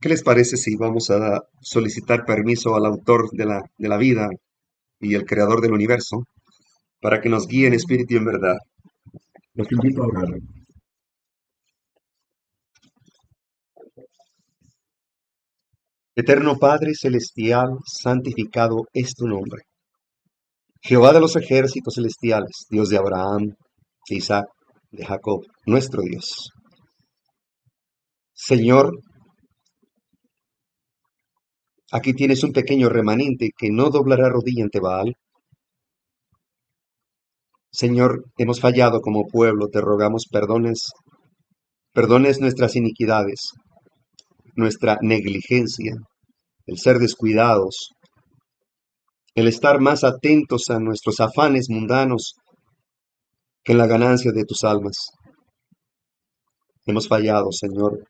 ¿Qué les parece si vamos a solicitar permiso al autor de la vida y el creador del universo para que nos guíe en espíritu y en verdad? Los invito a orar. Eterno Padre Celestial, santificado es tu nombre. Jehová de los ejércitos celestiales, Dios de Abraham, de Isaac, de Jacob, nuestro Dios. Señor, aquí tienes un pequeño remanente que no doblará rodilla ante Baal. Señor, hemos fallado como pueblo, te rogamos perdones nuestras iniquidades, nuestra negligencia, el ser descuidados, el estar más atentos a nuestros afanes mundanos que en la ganancia de tus almas. Hemos fallado, Señor.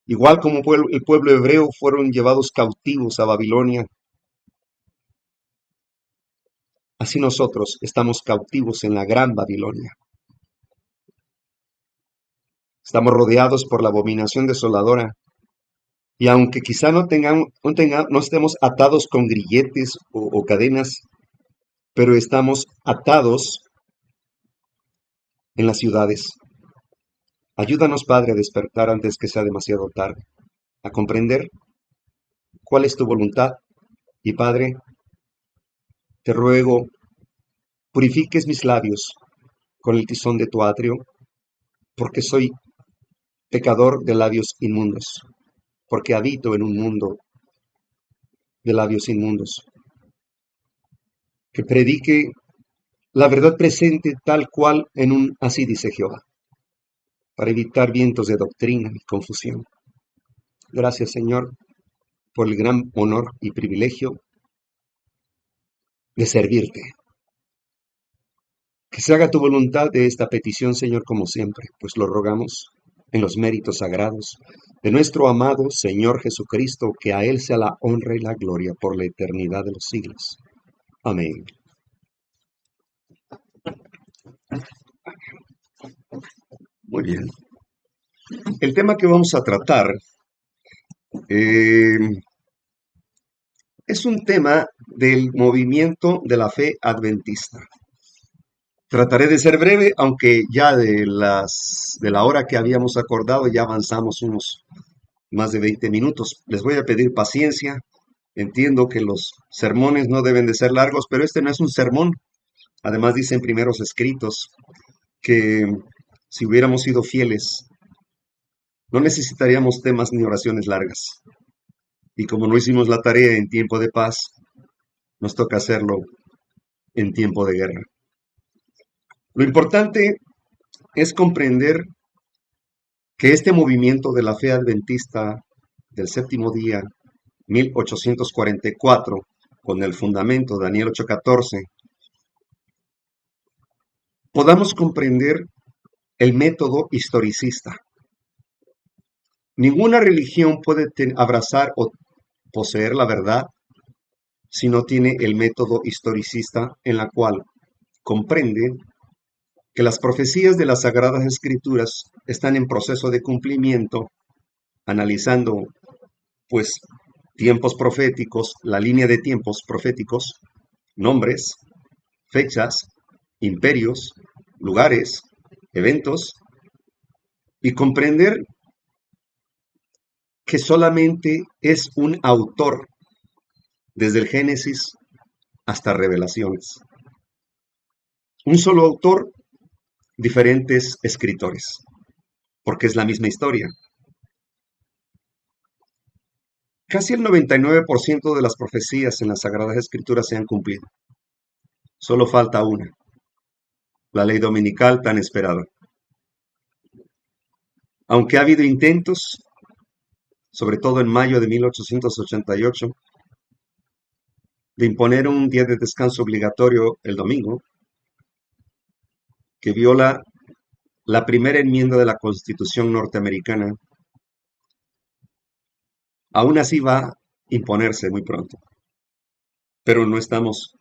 Igual como el pueblo hebreo fueron llevados cautivos a Babilonia, así nosotros estamos cautivos en la gran Babilonia. Estamos rodeados por la abominación desoladora. Y aunque quizá no estemos atados con grilletes o cadenas, pero estamos atados en las ciudades. Ayúdanos, Padre, a despertar antes que sea demasiado tarde, a comprender cuál es tu voluntad. Y, Padre, te ruego, purifiques mis labios con el tizón de tu atrio, porque soy pecador de labios inmundos, porque habito en un mundo de labios inmundos. Que predique la verdad presente tal cual en un así dice Jehová, para evitar vientos de doctrina y confusión. Gracias, Señor, por el gran honor y privilegio de servirte. Que se haga tu voluntad de esta petición, Señor, como siempre, pues lo rogamos en los méritos sagrados de nuestro amado Señor Jesucristo, que a Él sea la honra y la gloria por la eternidad de los siglos. Amén. Muy bien. El tema que vamos a tratar eh, es un tema del movimiento de la fe adventista. Trataré de ser breve, aunque ya de la hora que habíamos acordado ya avanzamos unos más de 20 minutos. Les voy a pedir paciencia. Entiendo que los sermones no deben de ser largos, pero este no es un sermón. Además dicen primeros escritos que si hubiéramos sido fieles, no necesitaríamos temas ni oraciones largas. Y como no hicimos la tarea en tiempo de paz, nos toca hacerlo en tiempo de guerra. Lo importante es comprender que este movimiento de la fe adventista del séptimo día, 1844, con el fundamento Daniel 8:14, podamos comprender el método historicista. Ninguna religión puede abrazar o poseer la verdad si no tiene el método historicista en la cual comprende que las profecías de las Sagradas Escrituras están en proceso de cumplimiento, analizando, pues, tiempos proféticos, la línea de tiempos proféticos, nombres, fechas, imperios, lugares, eventos, y comprender que solamente es un autor desde el Génesis hasta Revelaciones. Un solo autor, diferentes escritores, porque es la misma historia. Casi el 99% de las profecías en las Sagradas Escrituras se han cumplido. Solo falta una, la ley dominical tan esperada. Aunque ha habido intentos, sobre todo en mayo de 1888, de imponer un día de descanso obligatorio el domingo, que viola la primera enmienda de la Constitución norteamericana, aún así va a imponerse muy pronto. Pero no estamos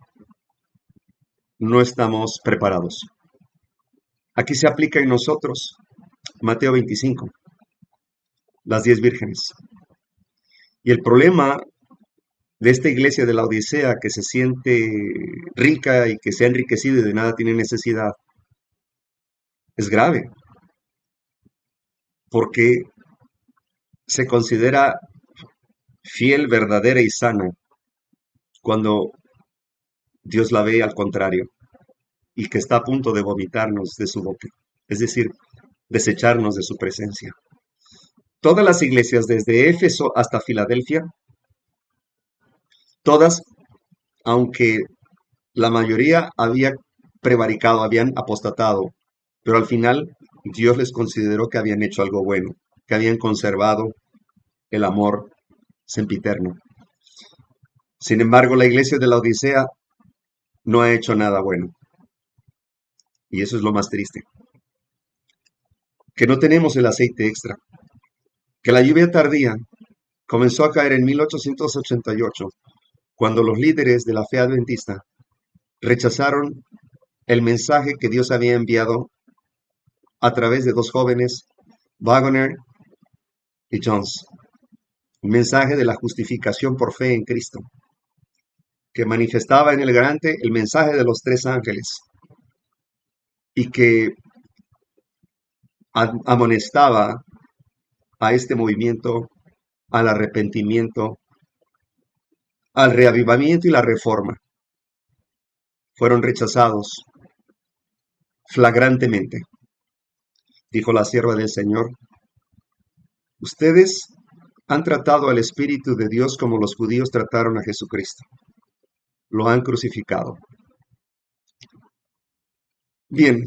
preparados. Aquí se aplica en nosotros Mateo 25, las 10 vírgenes. Y el problema de esta iglesia de la Odisea, que se siente rica y que se ha enriquecido y de nada tiene necesidad, es grave, porque se considera fiel, verdadera y sana cuando Dios la ve al contrario y que está a punto de vomitarnos de su boca, es decir, desecharnos de su presencia. Todas las iglesias, desde Éfeso hasta Filadelfia, todas, aunque la mayoría había prevaricado, habían apostatado, pero al final Dios les consideró que habían hecho algo bueno, que habían conservado el amor sempiterno. Sin embargo, la iglesia de la Odisea no ha hecho nada bueno. Y eso es lo más triste. Que no tenemos el aceite extra. Que la lluvia tardía comenzó a caer en 1888, cuando los líderes de la fe adventista rechazaron el mensaje que Dios había enviado a través de dos jóvenes, Wagner y Jones. Un mensaje de la justificación por fe en Cristo, que manifestaba en el garante el mensaje de los tres ángeles y que amonestaba a este movimiento al arrepentimiento, al reavivamiento y la reforma. Fueron rechazados flagrantemente. Dijo la sierva del Señor: ustedes han tratado al Espíritu de Dios como los judíos trataron a Jesucristo. Lo han crucificado. Bien,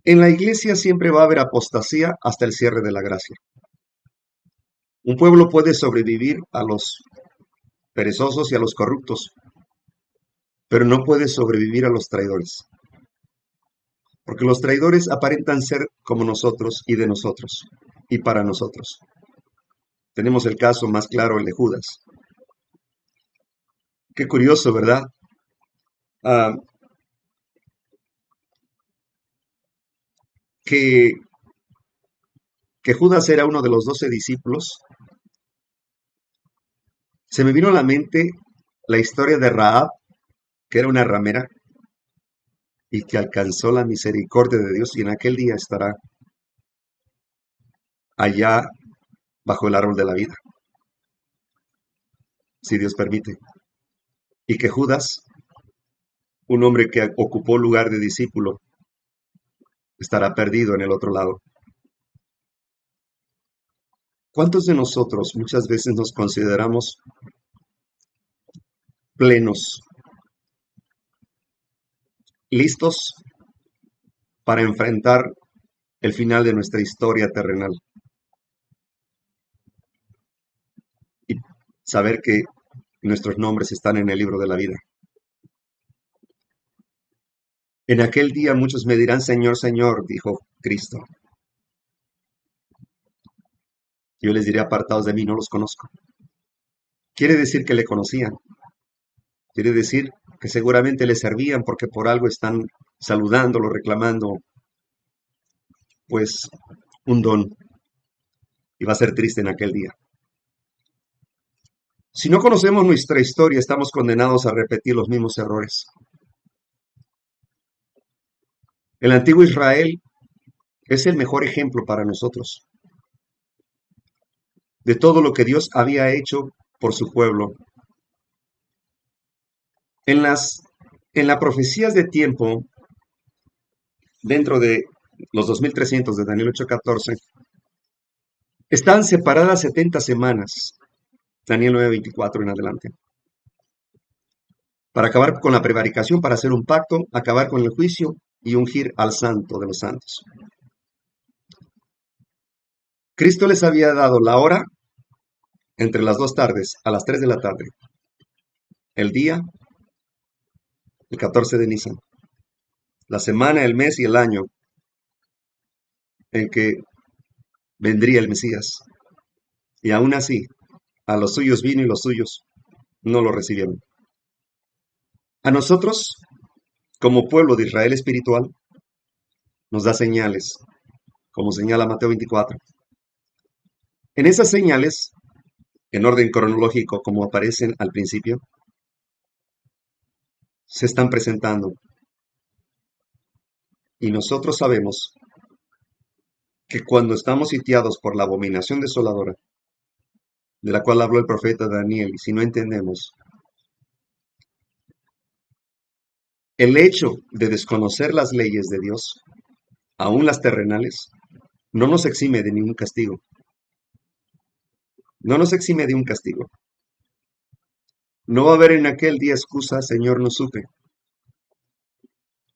en la iglesia siempre va a haber apostasía hasta el cierre de la gracia. Un pueblo puede sobrevivir a los perezosos y a los corruptos, pero no puede sobrevivir a los traidores. Porque los traidores aparentan ser como nosotros y de nosotros, y para nosotros. Tenemos el caso más claro, el de Judas. Qué curioso, ¿verdad? Ah, que, que Judas era uno de los 12 discípulos. Se me vino a la mente la historia de Rahab, que era una ramera, y que alcanzó la misericordia de Dios, y en aquel día estará allá bajo el árbol de la vida, si Dios permite. Y que Judas, un hombre que ocupó lugar de discípulo, estará perdido en el otro lado. ¿Cuántos de nosotros muchas veces nos consideramos plenos, listos para enfrentar el final de nuestra historia terrenal y saber que nuestros nombres están en el libro de la vida? En aquel día muchos me dirán: Señor, Señor, dijo Cristo. Yo les diré: apartados de mí, no los conozco. Quiere decir que le conocían. Quiere decir que seguramente le servían porque por algo están saludándolo, reclamando, pues, un don. Y va a ser triste en aquel día. Si no conocemos nuestra historia, estamos condenados a repetir los mismos errores. El antiguo Israel es el mejor ejemplo para nosotros de todo lo que Dios había hecho por su pueblo. En las profecías de tiempo, dentro de los 2300 de Daniel 8:14, están separadas 70 semanas, Daniel 9:24 en adelante, para acabar con la prevaricación, para hacer un pacto, acabar con el juicio y ungir al santo de los santos. Cristo les había dado la hora entre las 2 tardes, a las 3 de la tarde, el día, el 14 de Nisan, la semana, el mes y el año en que vendría el Mesías. Y aún así, a los suyos vino y los suyos no lo recibieron. A nosotros, como pueblo de Israel espiritual, nos da señales, como señala Mateo 24. En esas señales en orden cronológico como aparecen al principio, se están presentando. Y nosotros sabemos que cuando estamos sitiados por la abominación desoladora, de la cual habló el profeta Daniel, y si no entendemos, el hecho de desconocer las leyes de Dios, aún las terrenales, no nos exime de ningún castigo. No nos exime de un castigo. No va a haber en aquel día excusa, Señor, no supe,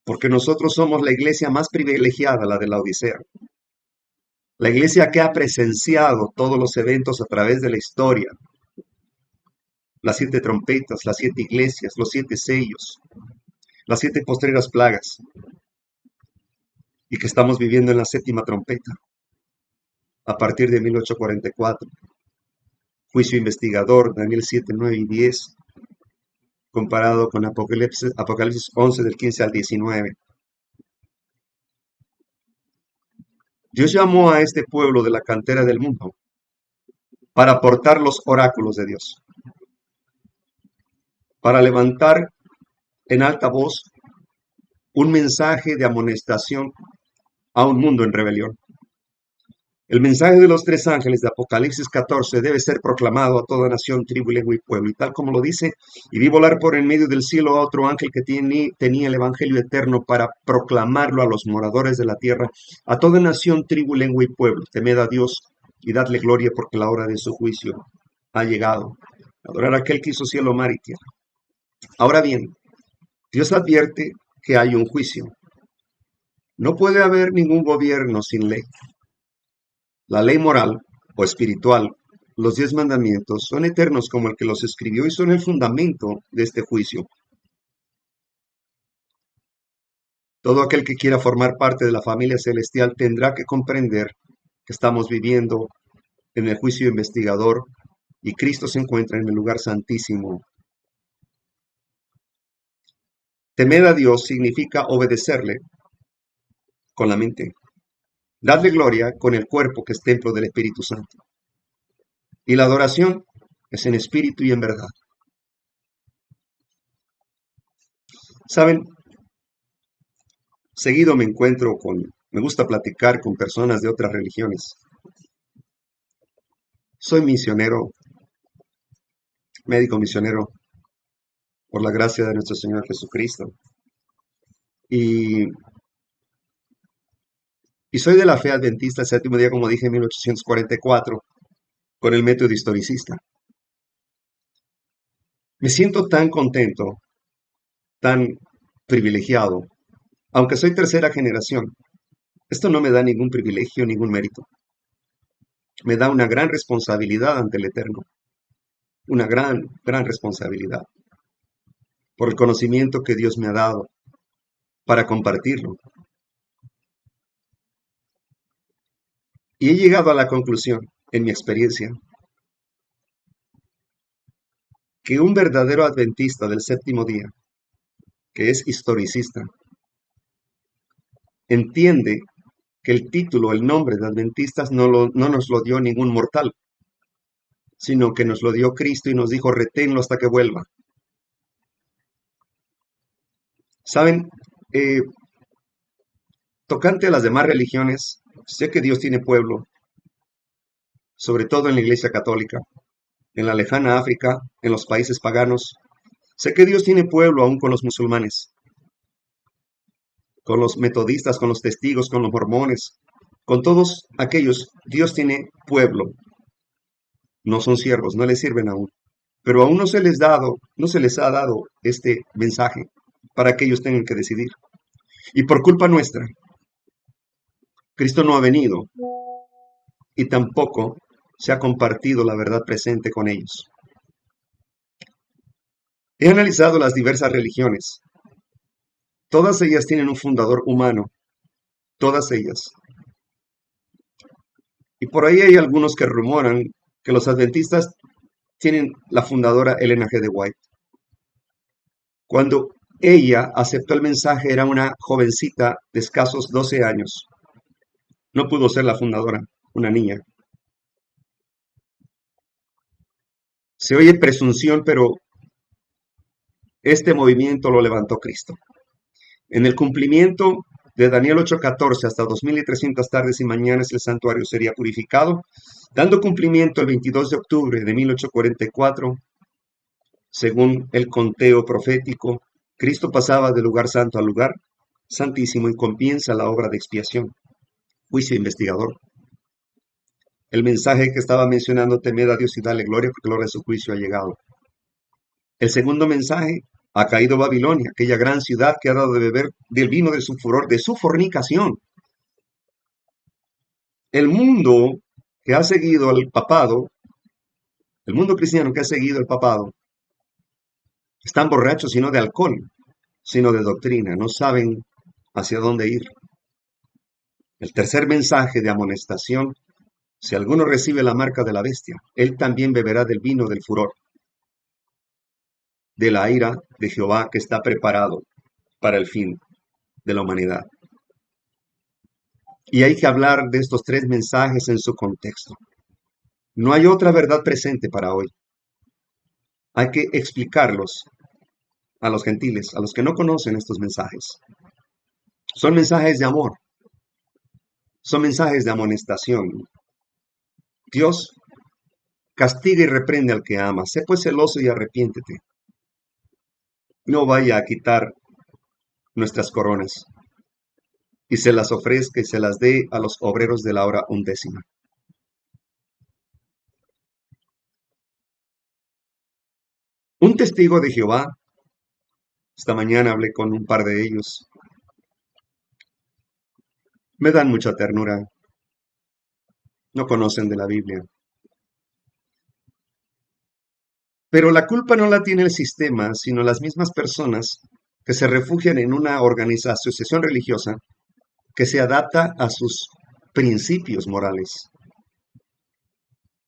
porque nosotros somos la iglesia más privilegiada, la de la Odisea. La iglesia que ha presenciado todos los eventos a través de la historia, las 7 trompetas, las 7 iglesias, los 7 sellos, las 7 postreras plagas, y que estamos viviendo en la 7ª trompeta, a partir de 1844. Juicio investigador, Daniel 7, 9 y 10, comparado con Apocalipsis 11 del 15 al 19. Dios llamó a este pueblo de la cantera del mundo para aportar los oráculos de Dios, para levantar en alta voz un mensaje de amonestación a un mundo en rebelión. El mensaje de los 3 ángeles de Apocalipsis 14 debe ser proclamado a toda nación, tribu, lengua y pueblo. Y tal como lo dice, y vi volar por en medio del cielo a otro ángel que tenía el evangelio eterno para proclamarlo a los moradores de la tierra, a toda nación, tribu, lengua y pueblo. Temed a Dios y dadle gloria porque la hora de su juicio ha llegado. Adorar a aquel que hizo cielo, mar y tierra. Ahora bien, Dios advierte que hay un juicio. No puede haber ningún gobierno sin ley. La ley moral o espiritual, los 10 mandamientos, son eternos como el que los escribió y son el fundamento de este juicio. Todo aquel que quiera formar parte de la familia celestial tendrá que comprender que estamos viviendo en el juicio investigador y Cristo se encuentra en el lugar santísimo. Temer a Dios significa obedecerle con la mente. Dadle gloria con el cuerpo que es templo del Espíritu Santo. Y la adoración es en espíritu y en verdad. ¿Saben? Seguido me gusta platicar con personas de otras religiones. Soy misionero, médico misionero, por la gracia de nuestro Señor Jesucristo. Y, y soy de la fe adventista, séptimo día, como dije, en 1844, con el método historicista. Me siento tan contento, tan privilegiado, aunque soy tercera generación. Esto no me da ningún privilegio, ningún mérito. Me da una gran responsabilidad ante el Eterno. Una gran, gran responsabilidad por el conocimiento que Dios me ha dado para compartirlo. Y he llegado a la conclusión, en mi experiencia, que un verdadero adventista del séptimo día, que es historicista, entiende que el título, el nombre de adventistas no nos lo dio ningún mortal, sino que nos lo dio Cristo y nos dijo, reténlo hasta que vuelva. ¿Saben? Tocante a las demás religiones, sé que Dios tiene pueblo, sobre todo en la Iglesia Católica, en la lejana África, en los países paganos. Sé que Dios tiene pueblo aún con los musulmanes, con los metodistas, con los testigos, con los mormones, con todos aquellos. Dios tiene pueblo. No son siervos, no les sirven aún. Pero aún no se les ha dado este mensaje para que ellos tengan que decidir. Y por culpa nuestra, Cristo no ha venido y tampoco se ha compartido la verdad presente con ellos. He analizado las diversas religiones. Todas ellas tienen un fundador humano. Todas ellas. Y por ahí hay algunos que rumoran que los adventistas tienen la fundadora Elena G. de White. Cuando ella aceptó el mensaje era una jovencita de escasos 12 años. No pudo ser la fundadora, una niña. Se oye presunción, pero este movimiento lo levantó Cristo. En el cumplimiento de Daniel 8:14 hasta 2300 tardes y mañanas el santuario sería purificado, dando cumplimiento el 22 de octubre de 1844, según el conteo profético, Cristo pasaba del lugar santo al lugar santísimo y comienza la obra de expiación, juicio investigador. El mensaje que estaba mencionando, temed a Dios y dale gloria, porque la hora de su juicio ha llegado. El segundo mensaje, ha caído Babilonia, aquella gran ciudad que ha dado de beber del vino de su furor, de su fornicación. El mundo que ha seguido al papado, el mundo cristiano que ha seguido el papado, están borrachos y no de alcohol, sino de doctrina, no saben hacia dónde ir. El tercer mensaje de amonestación, si alguno recibe la marca de la bestia, él también beberá del vino del furor, de la ira de Jehová que está preparado para el fin de la humanidad. Y hay que hablar de estos tres mensajes en su contexto. No hay otra verdad presente para hoy. Hay que explicarlos a los gentiles, a los que no conocen estos mensajes. Son mensajes de amor, son mensajes de amonestación. Dios castiga y reprende al que ama. Sé pues celoso y arrepiéntete. No vaya a quitar nuestras coronas y se las ofrezca y se las dé a los obreros de la hora undécima. Un testigo de Jehová, esta mañana hablé con un par de ellos, me dan mucha ternura, no conocen de la Biblia. Pero la culpa no la tiene el sistema, sino las mismas personas que se refugian en una asociación religiosa que se adapta a sus principios morales.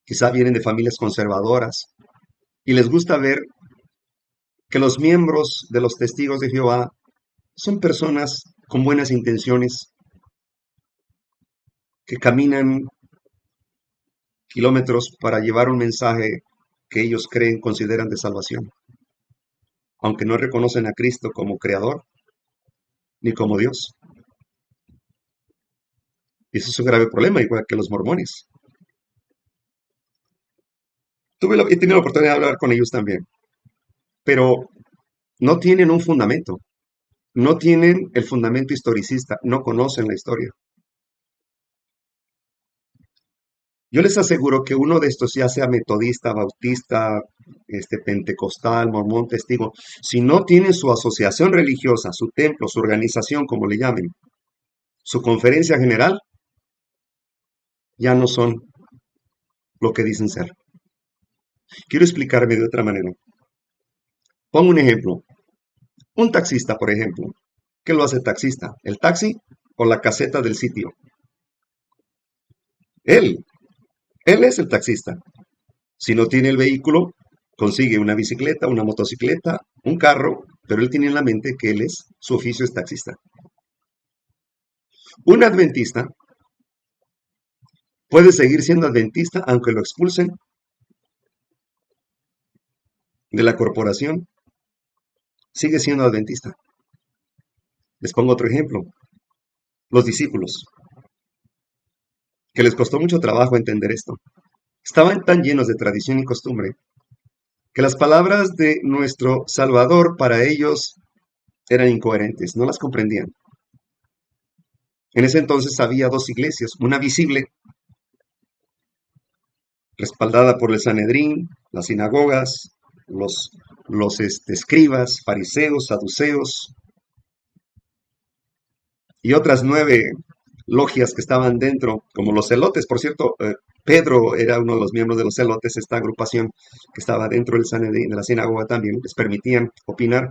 Quizá vienen de familias conservadoras y les gusta ver que los miembros de los testigos de Jehová son personas con buenas intenciones, que caminan kilómetros para llevar un mensaje que ellos creen, consideran de salvación, aunque no reconocen a Cristo como creador ni como Dios. Y eso es un grave problema, igual que los mormones. He tenido la oportunidad de hablar con ellos también, pero no tienen un fundamento, no tienen el fundamento historicista, no conocen la historia. Yo les aseguro que uno de estos, ya sea metodista, bautista, pentecostal, mormón, testigo, si no tiene su asociación religiosa, su templo, su organización, como le llamen, su conferencia general, ya no son lo que dicen ser. Quiero explicarme de otra manera. Pongo un ejemplo. Un taxista, por ejemplo. ¿Qué lo hace taxista? ¿El taxi o la caseta del sitio? Él. Él es el taxista. Si no tiene el vehículo, consigue una bicicleta, una motocicleta, un carro, pero él tiene en la mente que su oficio es taxista. Un adventista puede seguir siendo adventista aunque lo expulsen de la corporación. Sigue siendo adventista. Les pongo otro ejemplo. Los discípulos, que les costó mucho trabajo entender esto, estaban tan llenos de tradición y costumbre que las palabras de nuestro Salvador para ellos eran incoherentes, no las comprendían. En ese entonces había dos iglesias, una visible, respaldada por el Sanedrín, las sinagogas, los escribas, fariseos, saduceos, y otras 9 logias que estaban dentro, como los celotes. Por cierto, Pedro era uno de los miembros de los celotes, esta agrupación que estaba dentro del Sanedrín, de la sinagoga también, les permitían opinar.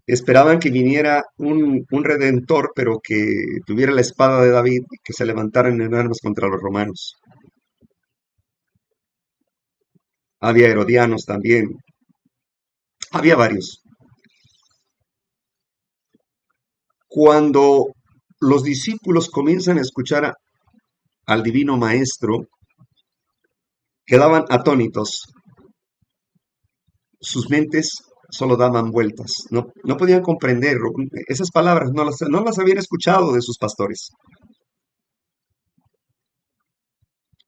Esperaban que viniera un redentor, pero que tuviera la espada de David y que se levantaran en armas contra los romanos. Había herodianos también. Había varios. Cuando los discípulos comienzan a escuchar al divino maestro, quedaban atónitos sus mentes solo daban vueltas, no podían comprender esas palabras, no las habían escuchado de sus pastores,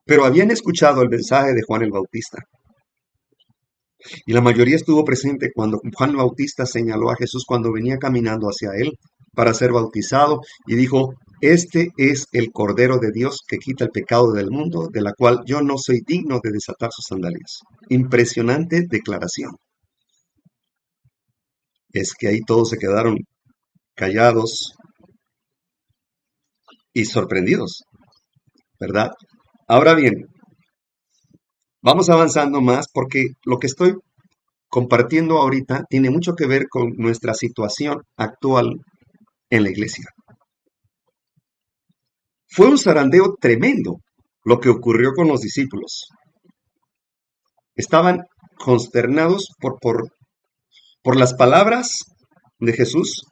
pero habían escuchado el mensaje de Juan el Bautista. Y la mayoría estuvo presente cuando Juan el Bautista señaló a Jesús cuando venía caminando hacia él para ser bautizado y dijo, este es el Cordero de Dios que quita el pecado del mundo, de la cual yo no soy digno de desatar sus sandalias. Impresionante declaración. Es que ahí todos se quedaron callados y sorprendidos, ¿verdad? Ahora bien, vamos avanzando más porque lo que estoy compartiendo ahorita tiene mucho que ver con nuestra situación actual en la iglesia. Fue un zarandeo tremendo lo que ocurrió con los discípulos. Estaban consternados por las palabras de Jesús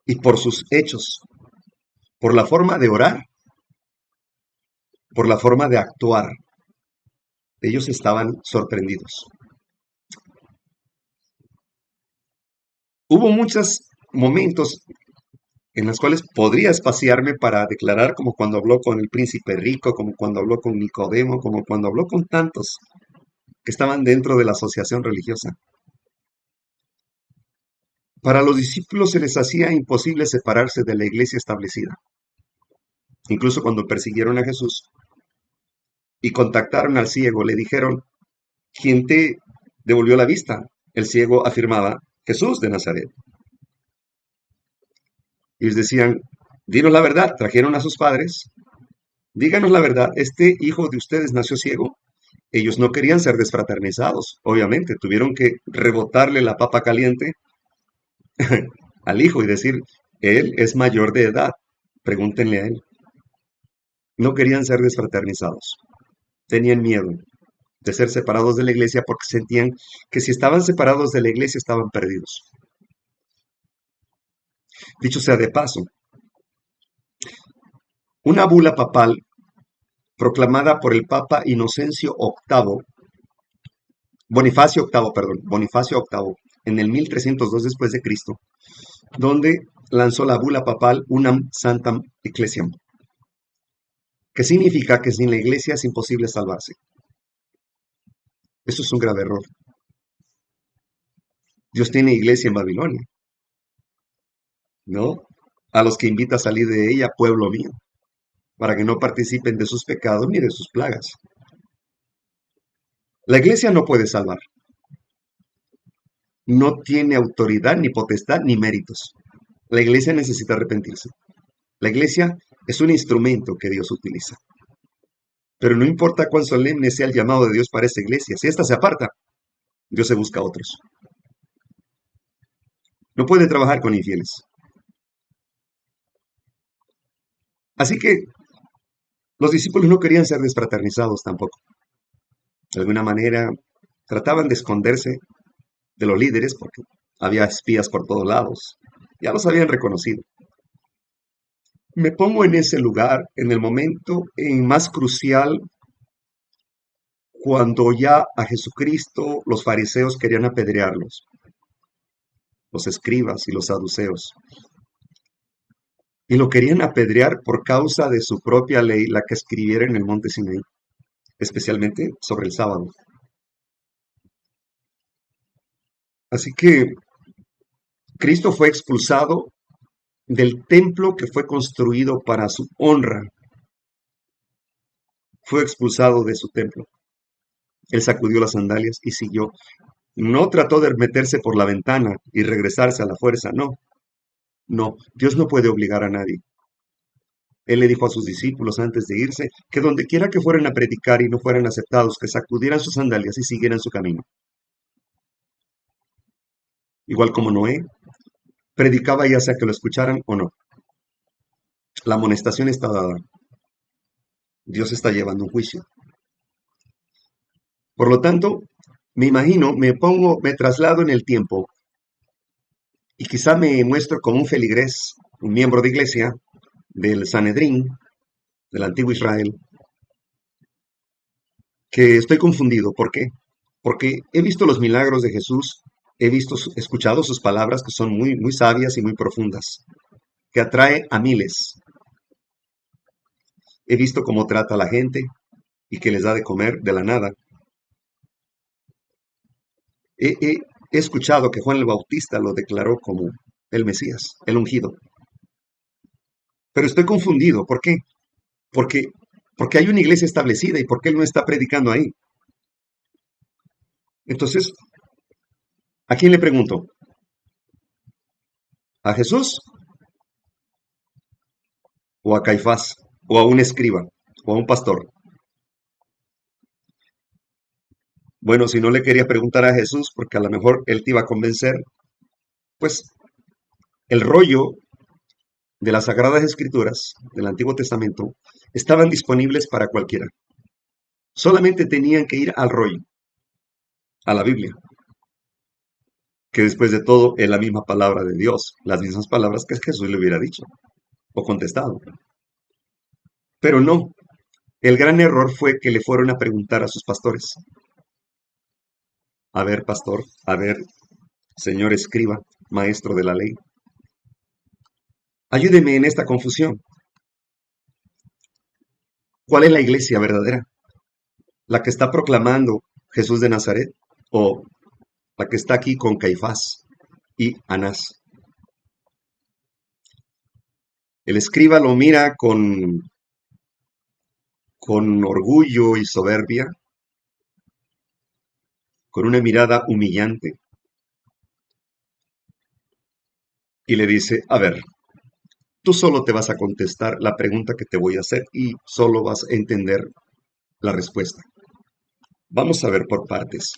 y por sus hechos, por la forma de orar, por la forma de actuar. Ellos estaban sorprendidos. Hubo muchos momentos en los cuales podría espaciarme para declarar como cuando habló con el príncipe rico, como cuando habló con Nicodemo, como cuando habló con tantos que estaban dentro de la asociación religiosa. Para los discípulos se les hacía imposible separarse de la iglesia establecida. Incluso cuando persiguieron a Jesús y contactaron al ciego, le dijeron, ¿quién te devolvió la vista? El ciego afirmaba, Jesús de Nazaret. Y les decían, dinos la verdad, trajeron a sus padres, díganos la verdad, ¿este hijo de ustedes nació ciego? Ellos no querían ser desfraternizados, obviamente, tuvieron que rebotarle la papa caliente al hijo y decir, él es mayor de edad, pregúntenle a él. No querían ser desfraternizados, tenían miedo de ser separados de la iglesia porque sentían que si estaban separados de la iglesia estaban perdidos. Dicho sea de paso, una bula papal proclamada por el Papa Bonifacio VIII, en el 1302 después de Cristo, donde lanzó la bula papal Unam Santam Ecclesiam, que significa que sin la iglesia es imposible salvarse. Eso es un grave error. Dios tiene iglesia en Babilonia, ¿no? A los que invita a salir de ella, pueblo mío, para que no participen de sus pecados ni de sus plagas. La iglesia no puede salvar. No tiene autoridad, ni potestad, ni méritos. La iglesia necesita arrepentirse. La iglesia es un instrumento que Dios utiliza. Pero no importa cuán solemne sea el llamado de Dios para esa iglesia, si ésta se aparta, Dios se busca a otros. No puede trabajar con infieles. Así que los discípulos no querían ser desfraternizados tampoco. De alguna manera trataban de esconderse de los líderes porque había espías por todos lados. Ya los habían reconocido. Me pongo en ese lugar, en el momento más crucial, cuando ya a Jesucristo los fariseos querían apedrearlos, los escribas y los saduceos. Y lo querían apedrear por causa de su propia ley, la que escribiera en el monte Sinaí, especialmente sobre el sábado. Así que Cristo fue expulsado del templo que fue construido para su honra. Fue expulsado de su templo. Él sacudió las sandalias y siguió. No trató de meterse por la ventana y regresarse a la fuerza, no. No, Dios no puede obligar a nadie. Él le dijo a sus discípulos antes de irse que donde quiera que fueran a predicar y no fueran aceptados, que sacudieran sus sandalias y siguieran su camino. Igual como Noé, predicaba ya sea que lo escucharan o no. La amonestación está dada. Dios está llevando un juicio. Por lo tanto, me imagino, me traslado en el tiempo y quizá me muestro como un feligrés, un miembro de iglesia del Sanedrín, del antiguo Israel, que estoy confundido. ¿Por qué? porque he visto los milagros de Jesús, escuchado sus palabras que son muy, muy sabias y muy profundas, que atrae a miles. He visto cómo trata a la gente y que les da de comer de la nada. He escuchado que Juan el Bautista lo declaró como el Mesías, el ungido. Pero estoy confundido. ¿Por qué? Porque, porque hay una iglesia establecida y porque él no está predicando ahí. Entonces, ¿a quién le pregunto? ¿A Jesús o a Caifás? ¿O a un escriba? ¿O a un pastor? Bueno, si no le quería preguntar a Jesús, porque a lo mejor él te iba a convencer, pues el rollo de las Sagradas Escrituras del Antiguo Testamento estaban disponibles para cualquiera. Solamente tenían que ir al rollo, a la Biblia, que después de todo es la misma palabra de Dios, las mismas palabras que Jesús le hubiera dicho o contestado. Pero no, el gran error fue que le fueron a preguntar a sus pastores. A ver, pastor, a ver, señor escriba, maestro de la ley, ayúdeme en esta confusión. ¿Cuál es la iglesia verdadera? ¿La que está proclamando Jesús de Nazaret o la que está aquí con Caifás y Anás? El escriba lo mira con orgullo y soberbia, con una mirada humillante, y le dice, a ver, tú solo te vas a contestar la pregunta que te voy a hacer y solo vas a entender la respuesta. Vamos a ver por partes.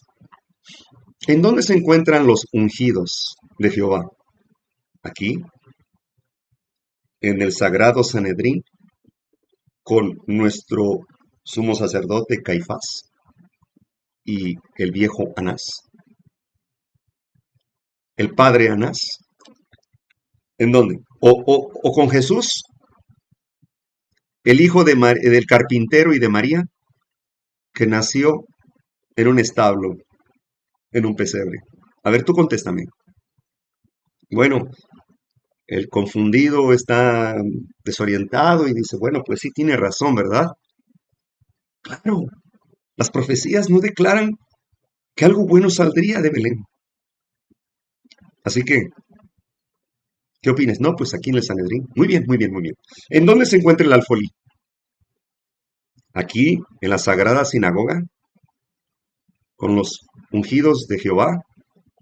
¿En dónde se encuentran los ungidos de Jehová? Aquí, en el sagrado Sanedrín, con nuestro sumo sacerdote Caifás y el viejo Anás. El padre Anás. ¿En dónde? O con Jesús, el hijo del carpintero y de María, que nació en un establo, en un pesebre. A ver, tú contéstame. Bueno, el confundido está desorientado y dice, bueno, pues sí tiene razón, ¿verdad? Claro, las profecías no declaran que algo bueno saldría de Belén. Así que, ¿qué opinas? No, pues aquí en el Sanedrín. Muy bien, muy bien, muy bien. ¿En dónde se encuentra el alfolí? Aquí, en la Sagrada Sinagoga, con los ungidos de Jehová,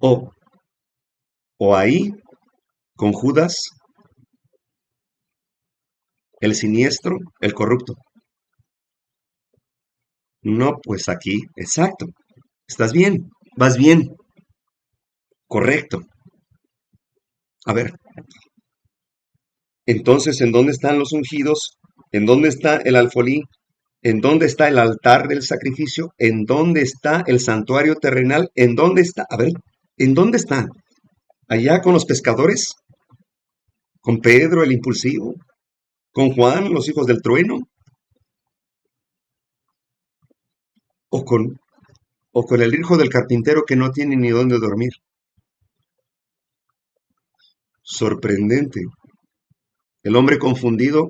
o, o ahí, con Judas, el siniestro, el corrupto. No, pues aquí, exacto. Estás bien, vas bien, correcto. A ver, entonces, ¿en dónde están los ungidos? ¿En dónde está el alfolí? ¿En dónde está el altar del sacrificio? ¿En dónde está el santuario terrenal? ¿En dónde está? A ver, ¿en dónde están? ¿Allá con los pescadores? ¿Con Pedro el impulsivo? ¿Con Juan, los hijos del trueno? ¿O o con el hijo del carpintero que no tiene ni dónde dormir? Sorprendente. El hombre confundido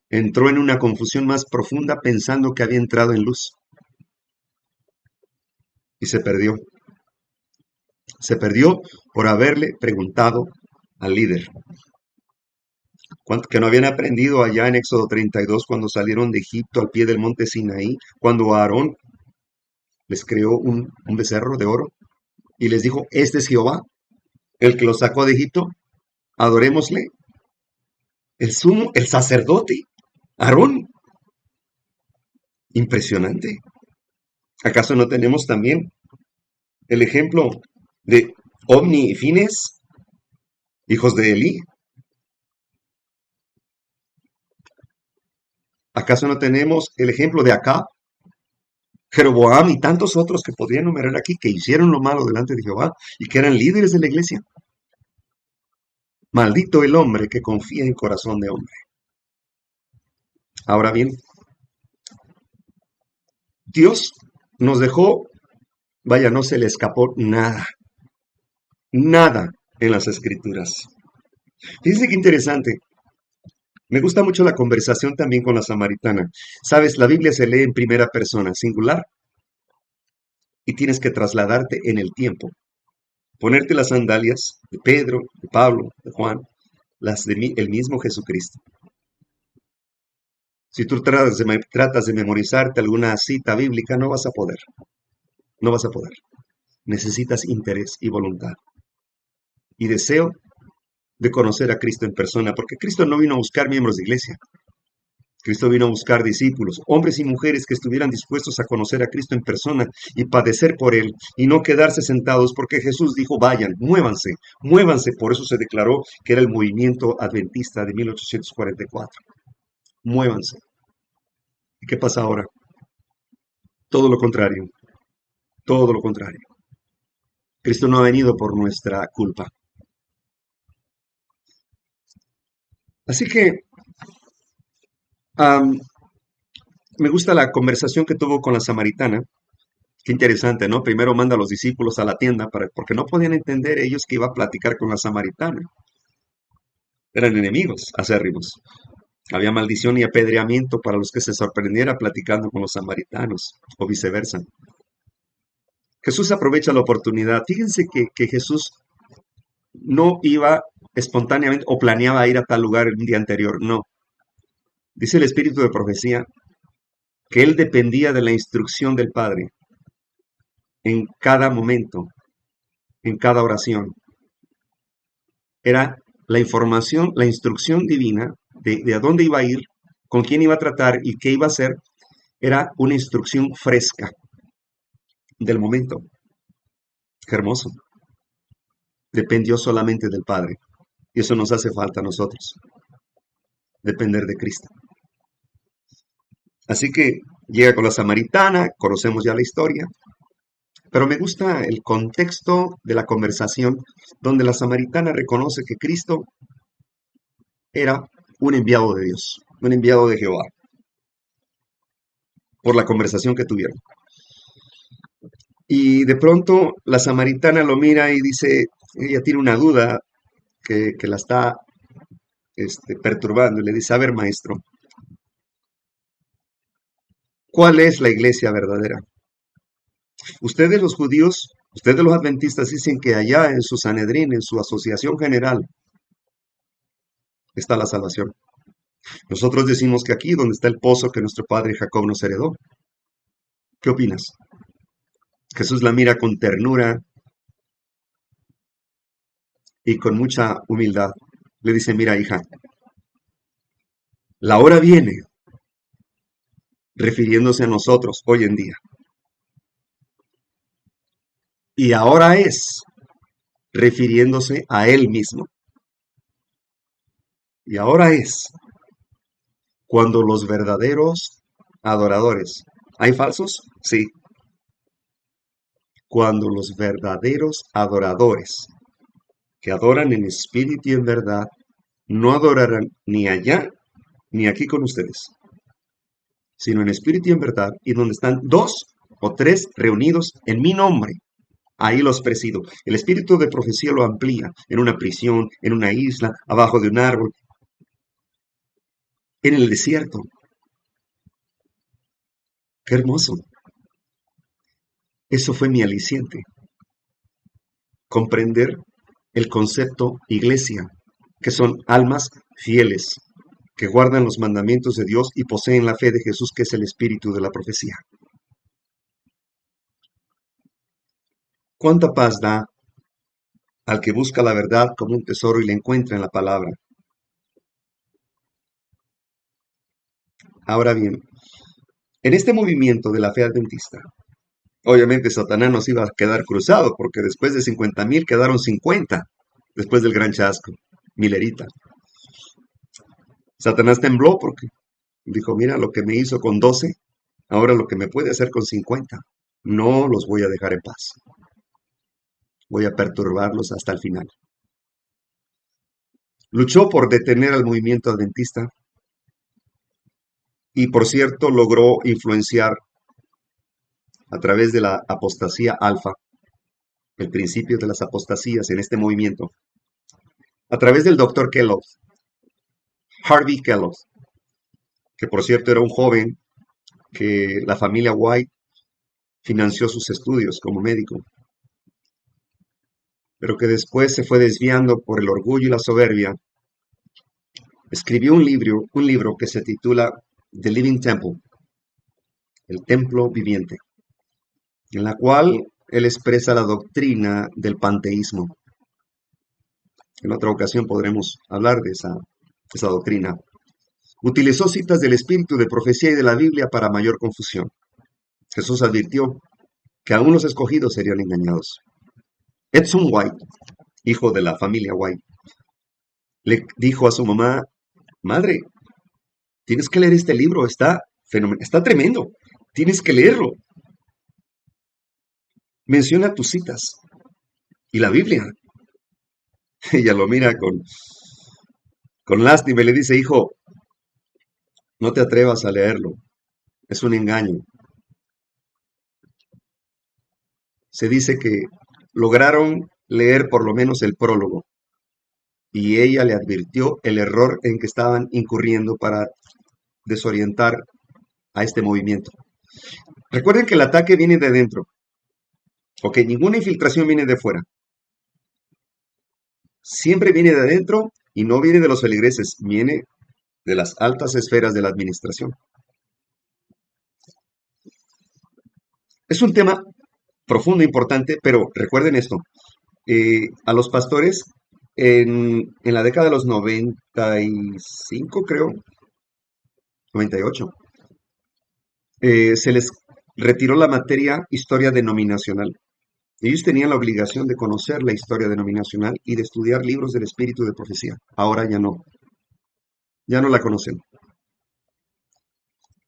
entró en una confusión más profunda pensando que había entrado en luz y se perdió. Se perdió por haberle preguntado al líder. Que no habían aprendido allá en Éxodo 32 cuando salieron de Egipto al pie del monte Sinaí, cuando Aarón les creó un becerro de oro y les dijo, este es Jehová, el que los sacó de Egipto, adorémosle. El sacerdote, Aarón. Impresionante. ¿Acaso no tenemos también el ejemplo de Omni y Fines, hijos de Elí? ¿Acaso no tenemos el ejemplo de Acab, Jeroboam y tantos otros que podría enumerar aquí que hicieron lo malo delante de Jehová y que eran líderes de la iglesia? Maldito el hombre que confía en corazón de hombre. Ahora bien, Dios nos dejó Vaya, no se le escapó nada, nada en las escrituras. Fíjense qué interesante. Me gusta mucho la conversación también con la samaritana. Sabes, la Biblia se lee en primera persona, singular, y tienes que trasladarte en el tiempo. Ponerte las sandalias de Pedro, de Pablo, de Juan, las de el mismo Jesucristo. Si tú tratas de memorizarte alguna cita bíblica, no vas a poder. No vas a poder. Necesitas interés y voluntad. Y deseo de conocer a Cristo en persona, porque Cristo no vino a buscar miembros de iglesia. Cristo vino a buscar discípulos, hombres y mujeres que estuvieran dispuestos a conocer a Cristo en persona y padecer por Él y no quedarse sentados, porque Jesús dijo, vayan, muévanse, muévanse. Por eso se declaró que era el movimiento adventista de 1844. Muévanse. ¿Y qué pasa ahora? Todo lo contrario, todo lo contrario. Cristo no ha venido por nuestra culpa. Así que am, me gusta la conversación que tuvo con la samaritana. Qué interesante, ¿no? Primero manda a los discípulos a la tienda porque no podían entender ellos que iba a platicar con la samaritana. Eran enemigos acérrimos. Había maldición y apedreamiento para los que se sorprendiera platicando con los samaritanos o viceversa. Jesús aprovecha la oportunidad. Fíjense que Jesús no iba espontáneamente o planeaba ir a tal lugar el día anterior. No. Dice el espíritu de profecía que él dependía de la instrucción del Padre en cada momento, en cada oración. Era la información, la instrucción divina de a dónde iba a ir, con quién iba a tratar y qué iba a hacer, era una instrucción fresca del momento. Qué hermoso. Dependió solamente del Padre. Y eso nos hace falta a nosotros, depender de Cristo. Así que llega con la samaritana, conocemos ya la historia, pero me gusta el contexto de la conversación donde la samaritana reconoce que Cristo era un enviado de Dios, un enviado de Jehová, por la conversación que tuvieron. Y de pronto la samaritana lo mira y dice, ella tiene una duda que la está perturbando, y le dice, a ver, maestro, ¿cuál es la iglesia verdadera? Ustedes los judíos, ustedes los adventistas dicen que allá en su Sanedrín, en su asociación general, está la salvación. Nosotros decimos que aquí, donde está el pozo que nuestro padre Jacob nos heredó. ¿Qué opinas? Jesús la mira con ternura y con mucha humildad. Le dice, mira, hija, la hora viene, refiriéndose a nosotros hoy en día. Y ahora es, refiriéndose a él mismo. Y ahora es, cuando los verdaderos adoradores, ¿hay falsos? Sí. Cuando los verdaderos adoradores, que adoran en espíritu y en verdad, no adorarán ni allá ni aquí con ustedes, sino en espíritu y en verdad, y donde están dos o tres reunidos en mi nombre, ahí los presido. El espíritu de profecía lo amplía en una prisión, en una isla, abajo de un árbol, en el desierto. ¡Qué hermoso! Eso fue mi aliciente, comprender el concepto iglesia, que son almas fieles, que guardan los mandamientos de Dios y poseen la fe de Jesús, que es el espíritu de la profecía. ¿Cuánta paz da al que busca la verdad como un tesoro y la encuentra en la palabra? Ahora bien, en este movimiento de la fe adventista, obviamente Satanás nos iba a quedar cruzado, porque después de 50,000 quedaron 50, después del gran chasco, milerita. Satanás tembló porque dijo, mira lo que me hizo con 12, ahora lo que me puede hacer con 50. No los voy a dejar en paz. Voy a perturbarlos hasta el final. Luchó por detener al movimiento adventista y, por cierto, logró influenciar a través de la apostasía alfa, el principio de las apostasías en este movimiento, a través del doctor Kellogg, Harvey Kellogg, que por cierto era un joven que la familia White financió sus estudios como médico, pero que después se fue desviando por el orgullo y la soberbia. Escribió un libro que se titula The Living Temple, el templo viviente, en la cual él expresa la doctrina del panteísmo. En otra ocasión podremos hablar de esa doctrina. Utilizó citas del Espíritu, de profecía y de la Biblia para mayor confusión. Jesús advirtió que aún los escogidos serían engañados. Edson White, hijo de la familia White, le dijo a su mamá: madre, tienes que leer este libro, está tremendo, tienes que leerlo. Menciona tus citas y la Biblia. Ella lo mira con lástima y le dice: hijo, no te atrevas a leerlo, es un engaño. Se dice que lograron leer por lo menos el prólogo y ella le advirtió el error en que estaban incurriendo para desorientar a este movimiento. Recuerden que el ataque viene de dentro, ok, ninguna infiltración viene de fuera. Siempre viene de adentro y no viene de los feligreses, viene de las altas esferas de la administración. Es un tema profundo e importante, pero recuerden esto, a los pastores en la década de los 95, creo, 98, se les retiró la materia historia denominacional. Ellos tenían la obligación de conocer la historia denominacional y de estudiar libros del espíritu de profecía. Ahora ya no la conocen.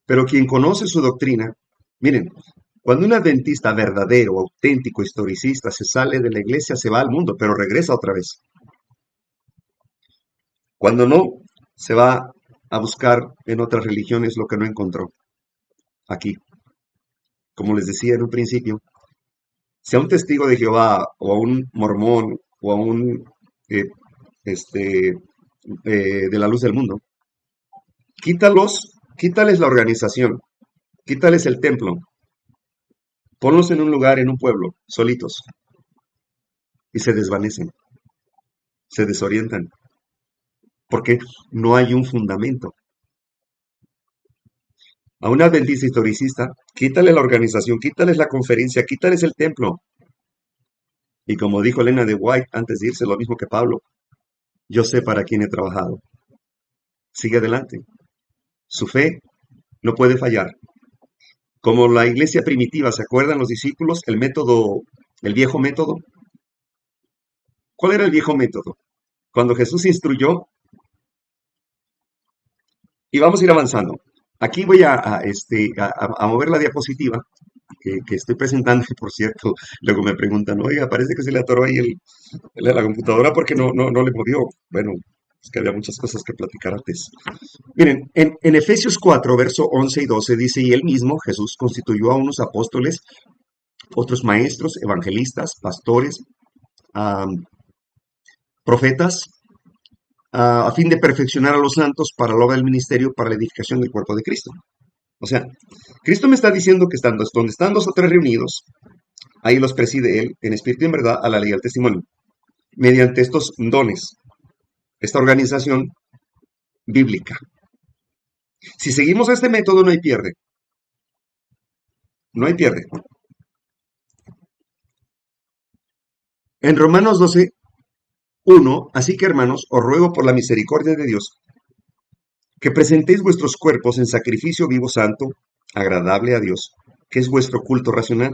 Pero quien conoce su doctrina, miren, cuando un adventista verdadero, auténtico, historicista se sale de la iglesia, se va al mundo, pero regresa otra vez. Cuando no, se va a buscar en otras religiones lo que no encontró aquí. Como les decía en un principio, si a un testigo de Jehová o a un mormón o a un eh, de la luz del mundo, quítales la organización, quítales el templo, ponlos en un lugar, en un pueblo, solitos, y se desvanecen, se desorientan, porque no hay un fundamento. A un adventista historicista, quítale la organización, quítales la conferencia, quítales el templo. Y como dijo Elena de White antes de irse, lo mismo que Pablo, yo sé para quién he trabajado. Sigue adelante. Su fe no puede fallar. Como la iglesia primitiva, ¿se acuerdan los discípulos? El viejo método. ¿Cuál era el viejo método? Cuando Jesús instruyó, y vamos a ir avanzando. Aquí voy a mover la diapositiva que estoy presentando, que por cierto, luego me preguntan, oiga, parece que se le atoró ahí la computadora porque no le movió. Bueno, es que había muchas cosas que platicar antes. Miren, en Efesios 4, verso 11 y 12 dice: y él mismo, Jesús, constituyó a unos apóstoles, otros maestros, evangelistas, pastores, profetas, a fin de perfeccionar a los santos para la obra del ministerio, para la edificación del cuerpo de Cristo. O sea, Cristo me está diciendo que donde están dos o tres reunidos, ahí los preside Él, en espíritu y en verdad, a la ley y al testimonio, mediante estos dones, esta organización bíblica. Si seguimos este método, no hay pierde. No hay pierde. En Romanos 12, 1, así que hermanos, os ruego por la misericordia de Dios, que presentéis vuestros cuerpos en sacrificio vivo, santo, agradable a Dios, que es vuestro culto racional.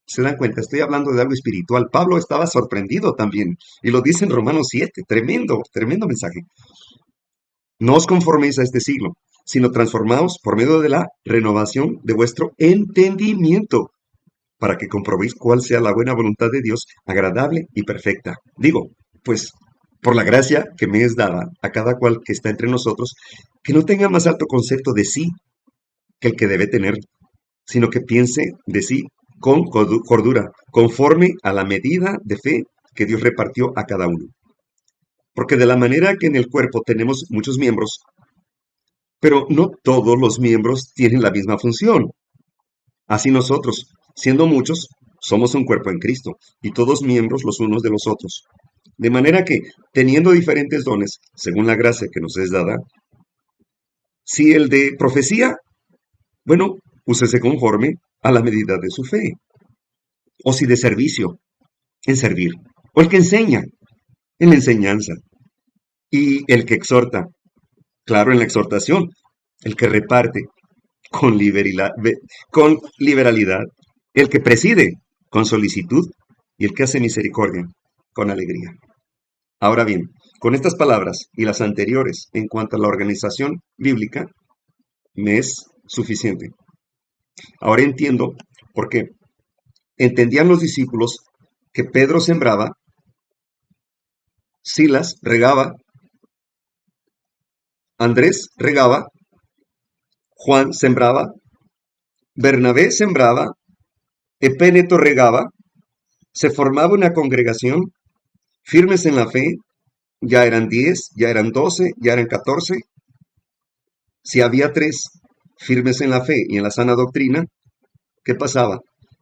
¿Se dan cuenta? Estoy hablando de algo espiritual. Pablo estaba sorprendido también, y lo dice en Romanos 7. Tremendo, tremendo mensaje. No os conforméis a este siglo, sino transformaos por medio de la renovación de vuestro entendimiento, para que comprobéis cuál sea la buena voluntad de Dios, agradable y perfecta. Digo, pues, por la gracia que me es dada a cada cual que está entre nosotros, que no tenga más alto concepto de sí que el que debe tener, sino que piense de sí con cordura, conforme a la medida de fe que Dios repartió a cada uno. Porque de la manera que en el cuerpo tenemos muchos miembros, pero no todos los miembros tienen la misma función. Así nosotros, siendo muchos, somos un cuerpo en Cristo, y todos miembros los unos de los otros. De manera que, teniendo diferentes dones, según la gracia que nos es dada, si el de profecía, bueno, úsese conforme a la medida de su fe. O si de servicio, en servir. O el que enseña, en la enseñanza. Y el que exhorta, claro, en la exhortación. El que reparte, con liberalidad. El que preside, con solicitud. Y el que hace misericordia, con alegría. Ahora bien, con estas palabras y las anteriores en cuanto a la organización bíblica, me es suficiente. Ahora entiendo por qué. Entendían los discípulos que Pedro sembraba, Silas regaba, Andrés regaba, Juan sembraba, Bernabé sembraba, Epéneto regaba, se formaba una congregación, firmes en la fe, ya eran 10, ya eran 12, ya eran 14. Si había 3 firmes en la fe y en la sana doctrina, ¿qué pasaba?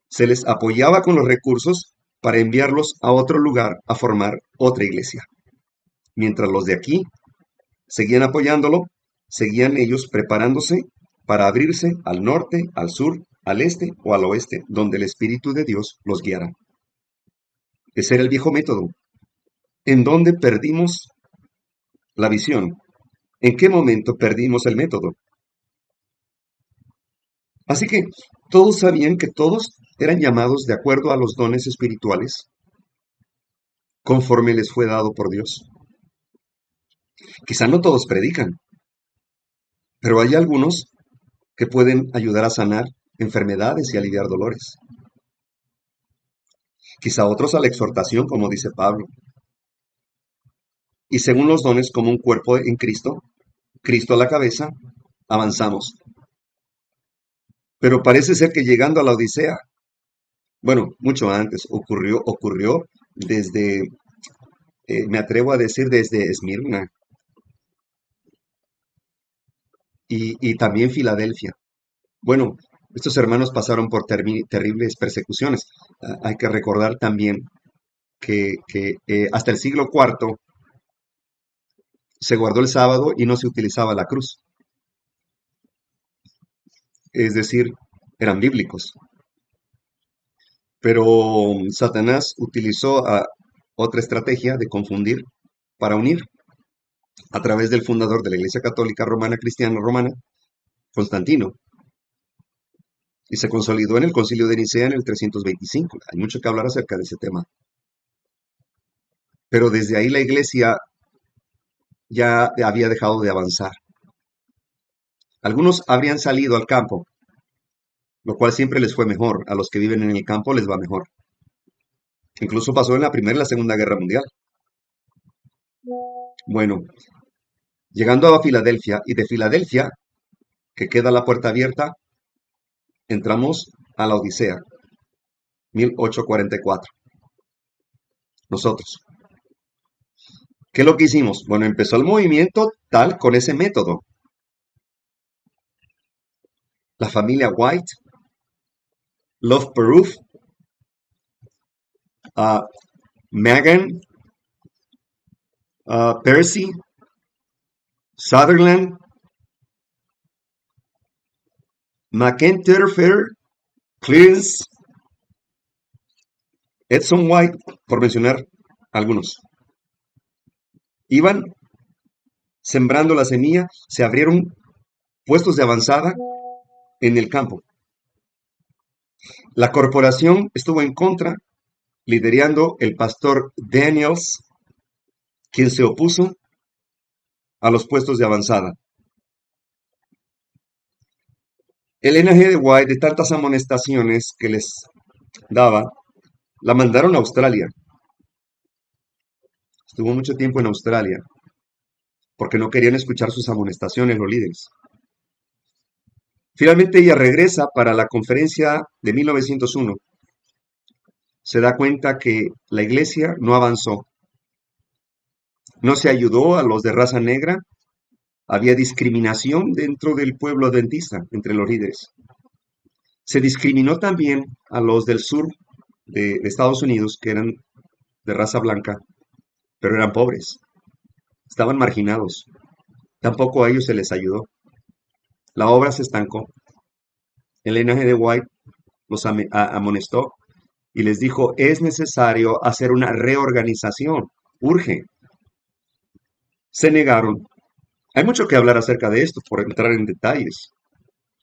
Se les apoyaba con los recursos para enviarlos a otro lugar a formar otra iglesia. Mientras los de aquí seguían apoyándolo, seguían ellos preparándose para abrirse al norte, al sur, al este o al oeste, donde el Espíritu de Dios los guiara. Ese era el viejo método. ¿En dónde perdimos la visión? ¿En qué momento perdimos el método? Así que todos sabían que todos eran llamados de acuerdo a los dones espirituales, conforme les fue dado por Dios. Quizá no todos predican, pero hay algunos que pueden ayudar a sanar enfermedades y aliviar dolores. Quizá otros a la exhortación, como dice Pablo. Y según los dones, como un cuerpo en Cristo, Cristo a la cabeza, avanzamos. Pero parece ser que llegando a la Odisea, bueno, mucho antes, ocurrió desde, me atrevo a decir, desde Esmirna y también Filadelfia. Bueno, estos hermanos pasaron por terribles persecuciones. Hay que recordar también que hasta el siglo IV se guardó el sábado y no se utilizaba la cruz. Es decir, eran bíblicos. Pero Satanás utilizó otra estrategia de confundir para unir a través del fundador de la Iglesia Católica Romana Cristiana Romana, Constantino, y se consolidó en el Concilio de Nicea en el 325. Hay mucho que hablar acerca de ese tema. Pero desde ahí la Iglesia ya había dejado de avanzar. Algunos habrían salido al campo, lo cual siempre les fue mejor. A los que viven en el campo les va mejor. Incluso pasó en la Primera y la Segunda Guerra Mundial. Bueno, llegando a Filadelfia, y de Filadelfia, que queda la puerta abierta, entramos a la Odisea, 1844. Nosotros. ¿Qué es lo que hicimos? Bueno, empezó el movimiento tal con ese método. La familia White, Love Peruf, Megan, Percy, Sutherland, McIntyre, Clearance, Edson White, por mencionar algunos. Iban sembrando la semilla, se abrieron puestos de avanzada en el campo. La corporación estuvo en contra, liderando el pastor Daniels, quien se opuso a los puestos de avanzada. El N.G. de White, de tantas amonestaciones que les daba, la mandaron a Australia. Estuvo mucho tiempo en Australia, porque no querían escuchar sus amonestaciones los líderes. Finalmente ella regresa para la conferencia de 1901. Se da cuenta que la iglesia no avanzó, no se ayudó a los de raza negra, había discriminación dentro del pueblo adventista entre los líderes. Se discriminó también a los del sur de Estados Unidos, que eran de raza blanca, pero eran pobres, estaban marginados. Tampoco a ellos se les ayudó. La obra se estancó. Elena G. de White los amonestó y les dijo, es necesario hacer una reorganización, urge. Se negaron. Hay mucho que hablar acerca de esto, por entrar en detalles,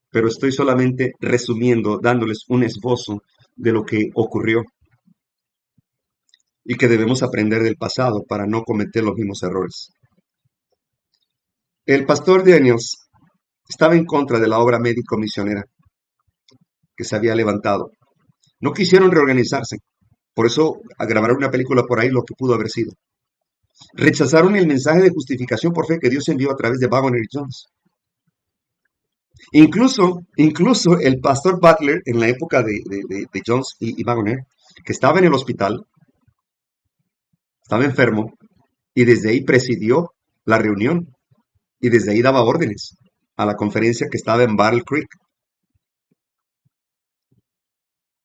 pero estoy solamente resumiendo, dándoles un esbozo de lo que ocurrió y que debemos aprender del pasado para no cometer los mismos errores. El pastor Daniels estaba en contra de la obra médico-misionera que se había levantado. No quisieron reorganizarse, por eso grabaron una película por ahí lo que pudo haber sido. Rechazaron el mensaje de justificación por fe que Dios envió a través de Waggoner y Jones. Incluso el pastor Butler, en la época de Jones y Waggoner, que estaba en el hospital, estaba enfermo, y desde ahí presidió la reunión, y desde ahí daba órdenes a la conferencia que estaba en Battle Creek.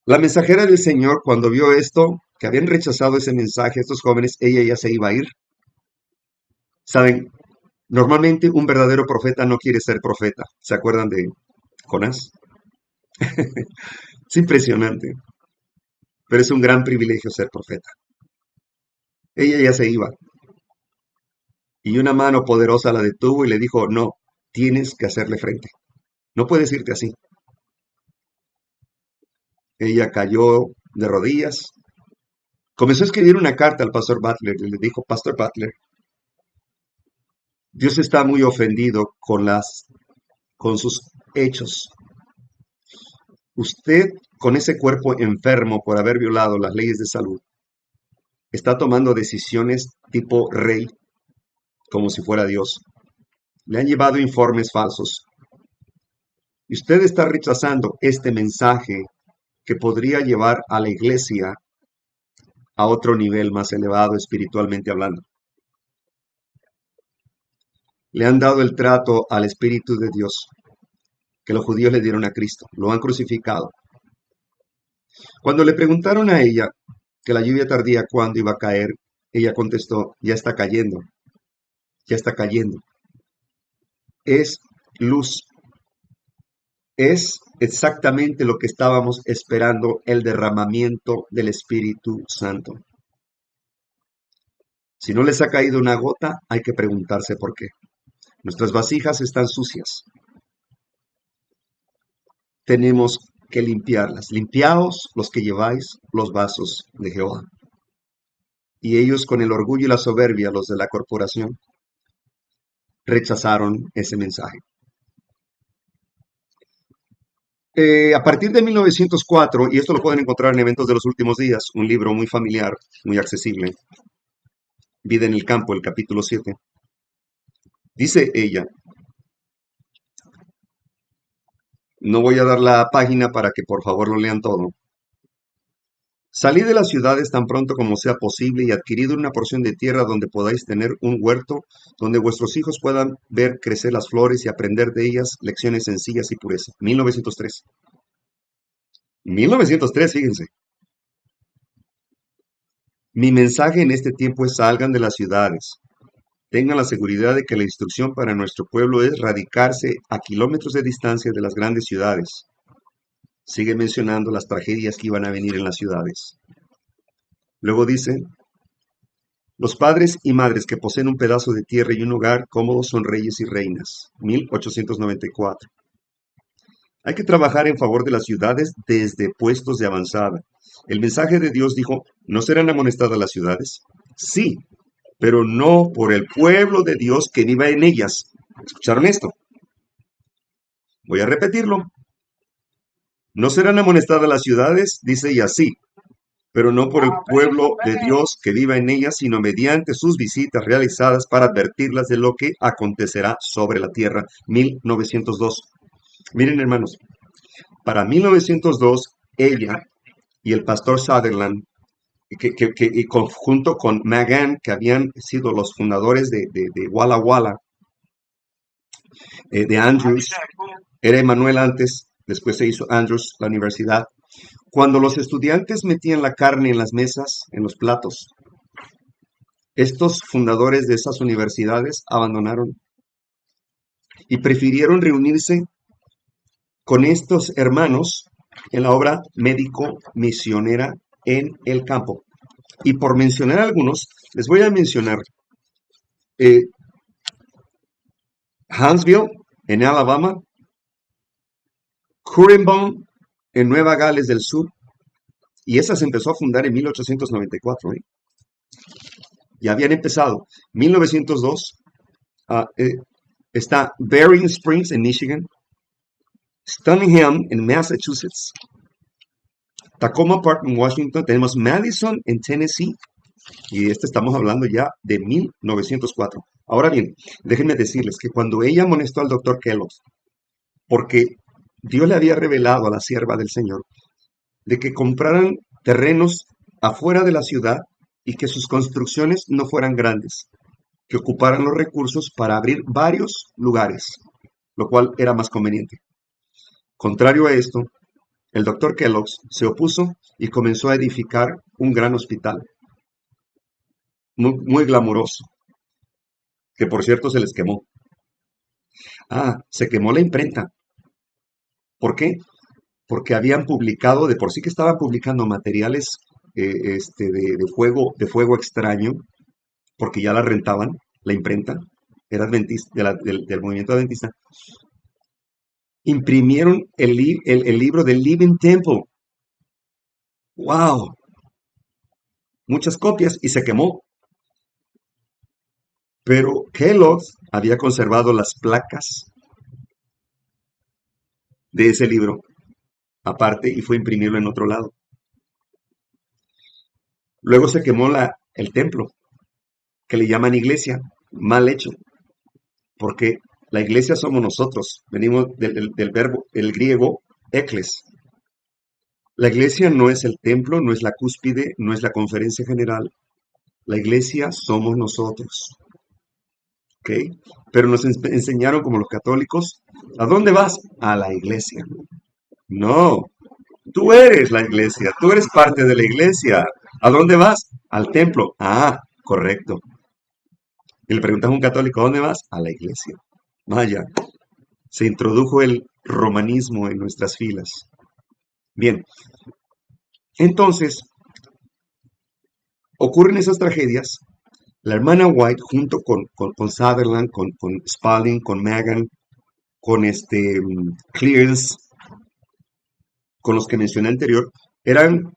La mensajera del Señor, cuando vio esto, que habían rechazado ese mensaje, estos jóvenes, ella ya se iba a ir. Saben, normalmente un verdadero profeta no quiere ser profeta. ¿Se acuerdan de Jonás? Es impresionante, pero es un gran privilegio ser profeta. Ella ya se iba, y una mano poderosa la detuvo y le dijo, no, tienes que hacerle frente. No puedes irte así. Ella cayó de rodillas, comenzó a escribir una carta al pastor Butler y le dijo, Pastor Butler, Dios está muy ofendido con sus hechos. Usted, con ese cuerpo enfermo por haber violado las leyes de salud, está tomando decisiones tipo rey, como si fuera Dios. Le han llevado informes falsos. Y usted está rechazando este mensaje que podría llevar a la iglesia a otro nivel más elevado espiritualmente hablando. Le han dado el trato al Espíritu de Dios que los judíos le dieron a Cristo. Lo han crucificado. Cuando le preguntaron a ella que la lluvia tardía cuándo iba a caer, ella contestó, ya está cayendo, ya está cayendo. Es luz. Es exactamente lo que estábamos esperando, el derramamiento del Espíritu Santo. Si no les ha caído una gota, hay que preguntarse por qué. Nuestras vasijas están sucias. Tenemos que limpiarlas. Limpiaos los que lleváis los vasos de Jehová. Y ellos, con el orgullo y la soberbia, los de la corporación, rechazaron ese mensaje. A partir de 1904, y esto lo pueden encontrar en Eventos de los Últimos Días, un libro muy familiar, muy accesible, Vida en el Campo, el capítulo 7, dice ella, no voy a dar la página para que por favor lo lean todo. Salid de las ciudades tan pronto como sea posible y adquirid una porción de tierra donde podáis tener un huerto, donde vuestros hijos puedan ver crecer las flores y aprender de ellas lecciones sencillas y pureza. 1903. 1903, fíjense. Mi mensaje en este tiempo es salgan de las ciudades. Tengan la seguridad de que la instrucción para nuestro pueblo es radicarse a kilómetros de distancia de las grandes ciudades. Sigue mencionando las tragedias que iban a venir en las ciudades. Luego dice, los padres y madres que poseen un pedazo de tierra y un hogar cómodos son reyes y reinas. 1894. Hay que trabajar en favor de las ciudades desde puestos de avanzada. El mensaje de Dios dijo, ¿no serán amonestadas las ciudades? Sí, pero no por el pueblo de Dios que viva en ellas. ¿Escucharon esto? Voy a repetirlo. No serán amonestadas las ciudades, dice ella, sí, pero no por el pueblo de Dios que viva en ellas, sino mediante sus visitas realizadas para advertirlas de lo que acontecerá sobre la tierra. 1902. Miren, hermanos, para 1902, ella y el pastor Sutherland, y junto con Magan, que habían sido los fundadores de Walla Walla, de Andrews, era Emanuel antes, después se hizo Andrews, la universidad. Cuando los estudiantes metían la carne en las mesas, en los platos, estos fundadores de esas universidades abandonaron y prefirieron reunirse con estos hermanos en la obra médico-misionera en el campo. Y por mencionar algunos, les voy a mencionar eh, Huntsville, en Alabama, Currenbone, en Nueva Gales del Sur, y esa se empezó a fundar en 1894, ¿eh? Ya habían empezado. 1902, uh, eh, está Berrien Springs, en Michigan, Stoneham, en Massachusetts, Tacoma Park, en Washington, tenemos Madison, en Tennessee, y estamos hablando ya de 1904. Ahora bien, déjenme decirles que cuando ella amonestó al doctor Kellogg, porque Dios le había revelado a la sierva del Señor de que compraran terrenos afuera de la ciudad y que sus construcciones no fueran grandes, que ocuparan los recursos para abrir varios lugares, lo cual era más conveniente. Contrario a esto, el doctor Kellogg se opuso y comenzó a edificar un gran hospital, muy, muy glamuroso, que por cierto se les quemó. Se quemó la imprenta. ¿Por qué? Porque habían publicado, de por sí que estaban publicando materiales de fuego extraño, porque ya la rentaban, la imprenta, era adventista, del movimiento adventista. Imprimieron el libro del Living Temple. ¡Wow! Muchas copias y se quemó. Pero Kellogg había conservado las placas de ese libro aparte y fue a imprimirlo en otro lado. Luego se quemó el templo, que le llaman iglesia, mal hecho, porque la iglesia somos nosotros, venimos del verbo, el griego, ekles. La iglesia no es el templo, no es la cúspide, no es la conferencia general. La iglesia somos nosotros, ¿ok? Pero nos enseñaron como los católicos, ¿a dónde vas? A la iglesia. No, tú eres la iglesia, tú eres parte de la iglesia. ¿A dónde vas? Al templo. Correcto. Y le preguntas a un católico, ¿a dónde vas? A la iglesia. Vaya, se introdujo el romanismo en nuestras filas. Bien, entonces ocurren esas tragedias. La hermana White, junto con Sutherland, con Spalding, con Magan, con Clearance, con los que mencioné anterior, eran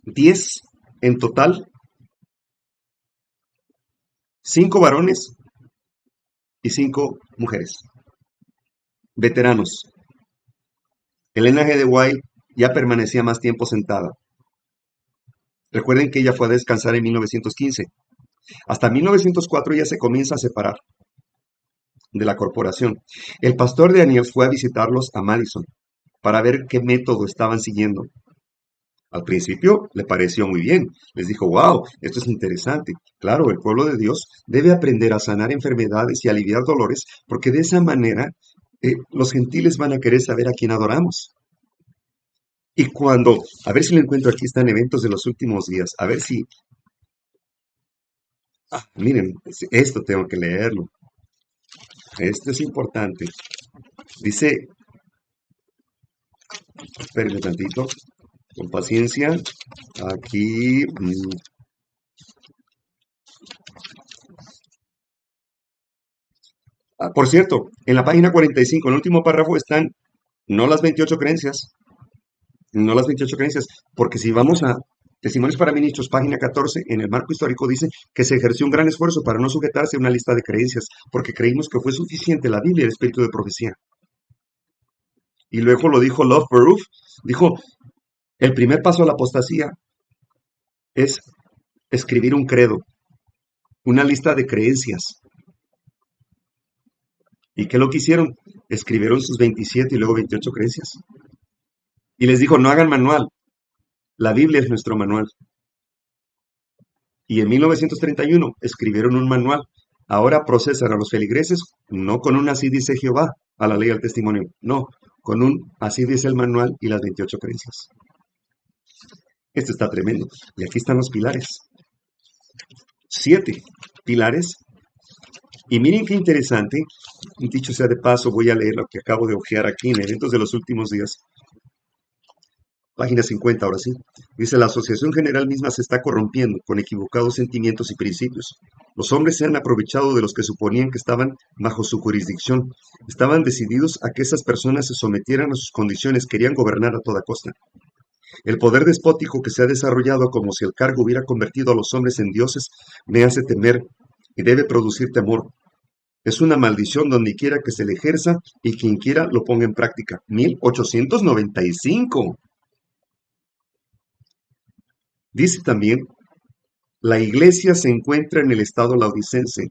10 en total, 5 varones y 5 mujeres, veteranos. Elena G. de White ya permanecía más tiempo sentada. Recuerden que ella fue a descansar en 1915. Hasta 1904 ya se comienza a separar de la corporación. El pastor Daniels fue a visitarlos a Madison para ver qué método estaban siguiendo. Al principio le pareció muy bien. Les dijo, wow, esto es interesante. Claro, el pueblo de Dios debe aprender a sanar enfermedades y aliviar dolores, porque de esa manera los gentiles van a querer saber a quién adoramos. Y cuando, a ver si lo encuentro aquí, están eventos de los últimos días, a ver si, miren, esto tengo que leerlo. Esto es importante. Dice, espérenme tantito, con paciencia. Aquí, por cierto, en la página 45, en el último párrafo están no las 28 creencias, no las 28 creencias, porque si vamos a Testimonios para Ministros, página 14, en el marco histórico dice que se ejerció un gran esfuerzo para no sujetarse a una lista de creencias, porque creímos que fue suficiente la Biblia y el espíritu de profecía. Y luego lo dijo Love Proof, dijo, el primer paso a la apostasía es escribir un credo, una lista de creencias. ¿Y qué lo que hicieron? Escribieron sus 27 y luego 28 creencias. Y les dijo, no hagan manual, la Biblia es nuestro manual. Y en 1931 escribieron un manual. Ahora procesan a los feligreses no con un así dice Jehová, a la ley del testimonio, no, con un así dice el manual y las 28 creencias. Esto está tremendo. Y aquí están los pilares. 7 pilares. Y miren qué interesante. Dicho sea de paso, voy a leer lo que acabo de hojear aquí en Eventos de los Últimos Días. Página 50, ahora sí. Dice, la asociación general misma se está corrompiendo con equivocados sentimientos y principios. Los hombres se han aprovechado de los que suponían que estaban bajo su jurisdicción. Estaban decididos a que esas personas se sometieran a sus condiciones, querían gobernar a toda costa. El poder despótico que se ha desarrollado como si el cargo hubiera convertido a los hombres en dioses me hace temer y debe producir temor. Es una maldición donde quiera que se le ejerza y quien quiera lo ponga en práctica. 1895. Dice también, la iglesia se encuentra en el estado laodicense.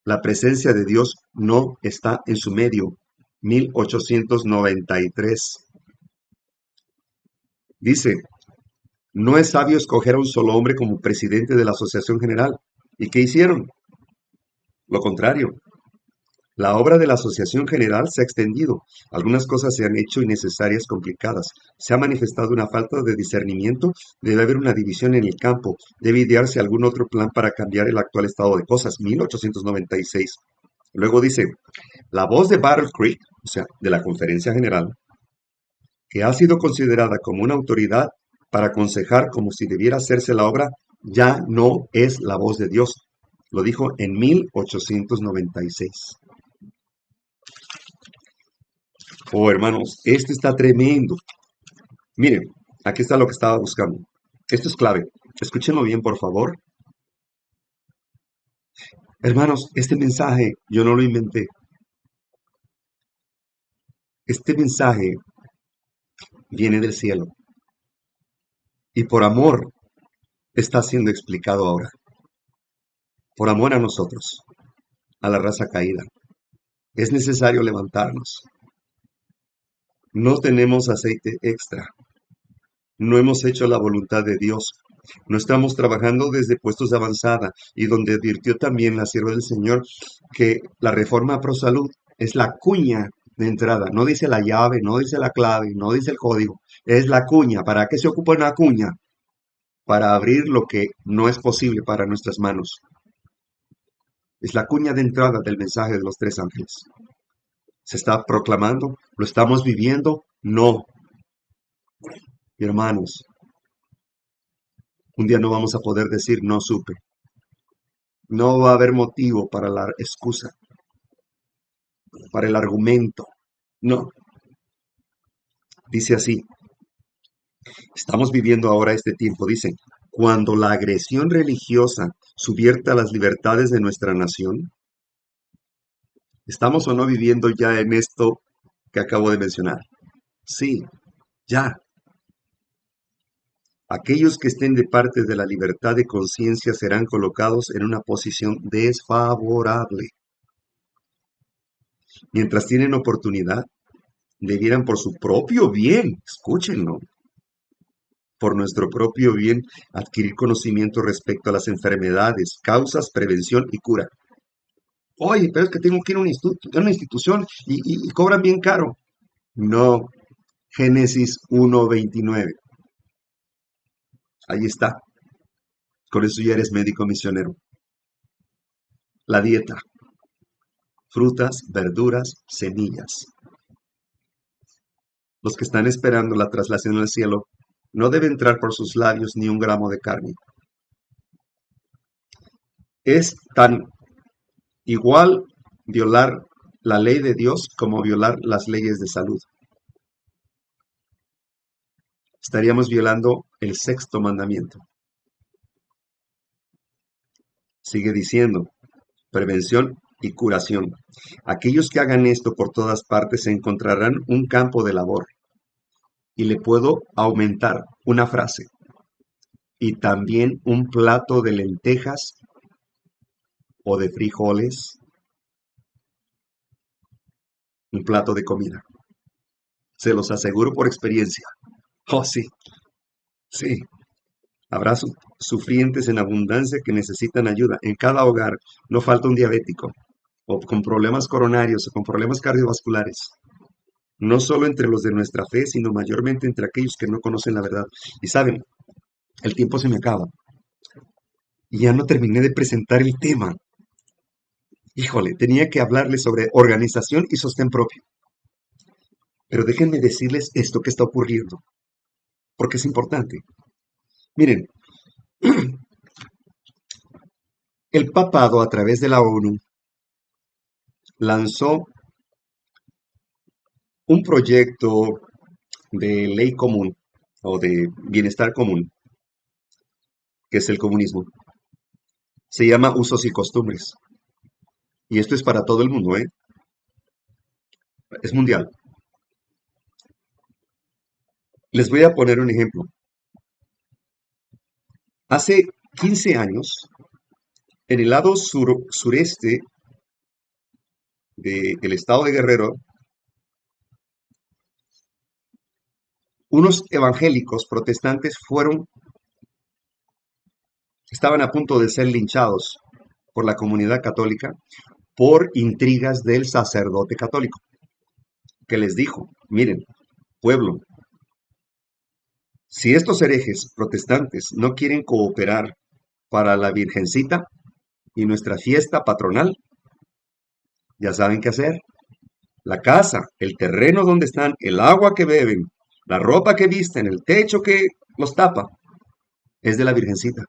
La presencia de Dios no está en su medio. 1893. Dice, no es sabio escoger a un solo hombre como presidente de la Asociación General. ¿Y qué hicieron? Lo contrario. La obra de la Asociación General se ha extendido. Algunas cosas se han hecho innecesarias, complicadas. Se ha manifestado una falta de discernimiento. Debe haber una división en el campo. Debe idearse algún otro plan para cambiar el actual estado de cosas. 1896. Luego dice, la voz de Battle Creek, o sea, de la Conferencia General, que ha sido considerada como una autoridad para aconsejar como si debiera hacerse la obra, ya no es la voz de Dios. Lo dijo en 1896. Oh, hermanos, esto está tremendo. Miren, aquí está lo que estaba buscando. Esto es clave. Escúchenlo bien, por favor. Hermanos, este mensaje yo no lo inventé. Este mensaje viene del cielo y por amor está siendo explicado ahora. Por amor a nosotros, a la raza caída. Es necesario levantarnos. No tenemos aceite extra. No hemos hecho la voluntad de Dios. No estamos trabajando desde puestos de avanzada y donde advirtió también la sierva del Señor que la reforma pro salud es la cuña de entrada. No dice la llave, no dice la clave, no dice el código. Es la cuña. ¿Para qué se ocupa una cuña? Para abrir lo que no es posible para nuestras manos. Es la cuña de entrada del mensaje de los 3 ángeles. ¿Se está proclamando? ¿Lo estamos viviendo? No. Hermanos, un día no vamos a poder decir no supe. No va a haber motivo para la excusa, para el argumento. No. Dice así, estamos viviendo ahora este tiempo, dicen, cuando la agresión religiosa subvierta las libertades de nuestra nación. ¿Estamos o no viviendo ya en esto que acabo de mencionar? Sí, ya. Aquellos que estén de parte de la libertad de conciencia serán colocados en una posición desfavorable. Mientras tienen oportunidad, debieran por su propio bien, escúchenlo, por nuestro propio bien, adquirir conocimiento respecto a las enfermedades, causas, prevención y cura. Oye, pero es que tengo que ir a una institución y cobran bien caro. No, Génesis 1:29. Ahí está. Con eso ya eres médico misionero. La dieta. Frutas, verduras, semillas. Los que están esperando la traslación al cielo no debe entrar por sus labios ni un gramo de carne. Es tan igual violar la ley de Dios como violar las leyes de salud. Estaríamos violando el 6.º mandamiento. Sigue diciendo, prevención y curación. Aquellos que hagan esto por todas partes encontrarán un campo de labor. Y le puedo aumentar una frase. Y también un plato de lentejas o de frijoles un plato de comida. Se los aseguro por experiencia. Oh, sí, sí. Habrá sufrientes en abundancia que necesitan ayuda. En cada hogar no falta un diabético, o con problemas coronarios, o con problemas cardiovasculares. No solo entre los de nuestra fe, sino mayormente entre aquellos que no conocen la verdad. Y saben, el tiempo se me acaba. Y ya no terminé de presentar el tema. Híjole, tenía que hablarles sobre organización y sostén propio. Pero déjenme decirles esto que está ocurriendo, porque es importante. Miren, el papado a través de la ONU lanzó un proyecto de ley común o de bienestar común, que es el comunismo. Se llama usos y costumbres. Y esto es para todo el mundo, ¿eh? Es mundial. Les voy a poner un ejemplo. Hace 15 años, en el lado sureste del estado de Guerrero, unos evangélicos protestantes estaban a punto de ser linchados por la comunidad católica por intrigas del sacerdote católico, que les dijo, miren, pueblo, si estos herejes protestantes no quieren cooperar para la Virgencita y nuestra fiesta patronal, ya saben qué hacer. La casa, el terreno donde están, el agua que beben, la ropa que visten, el techo que los tapa, es de la Virgencita.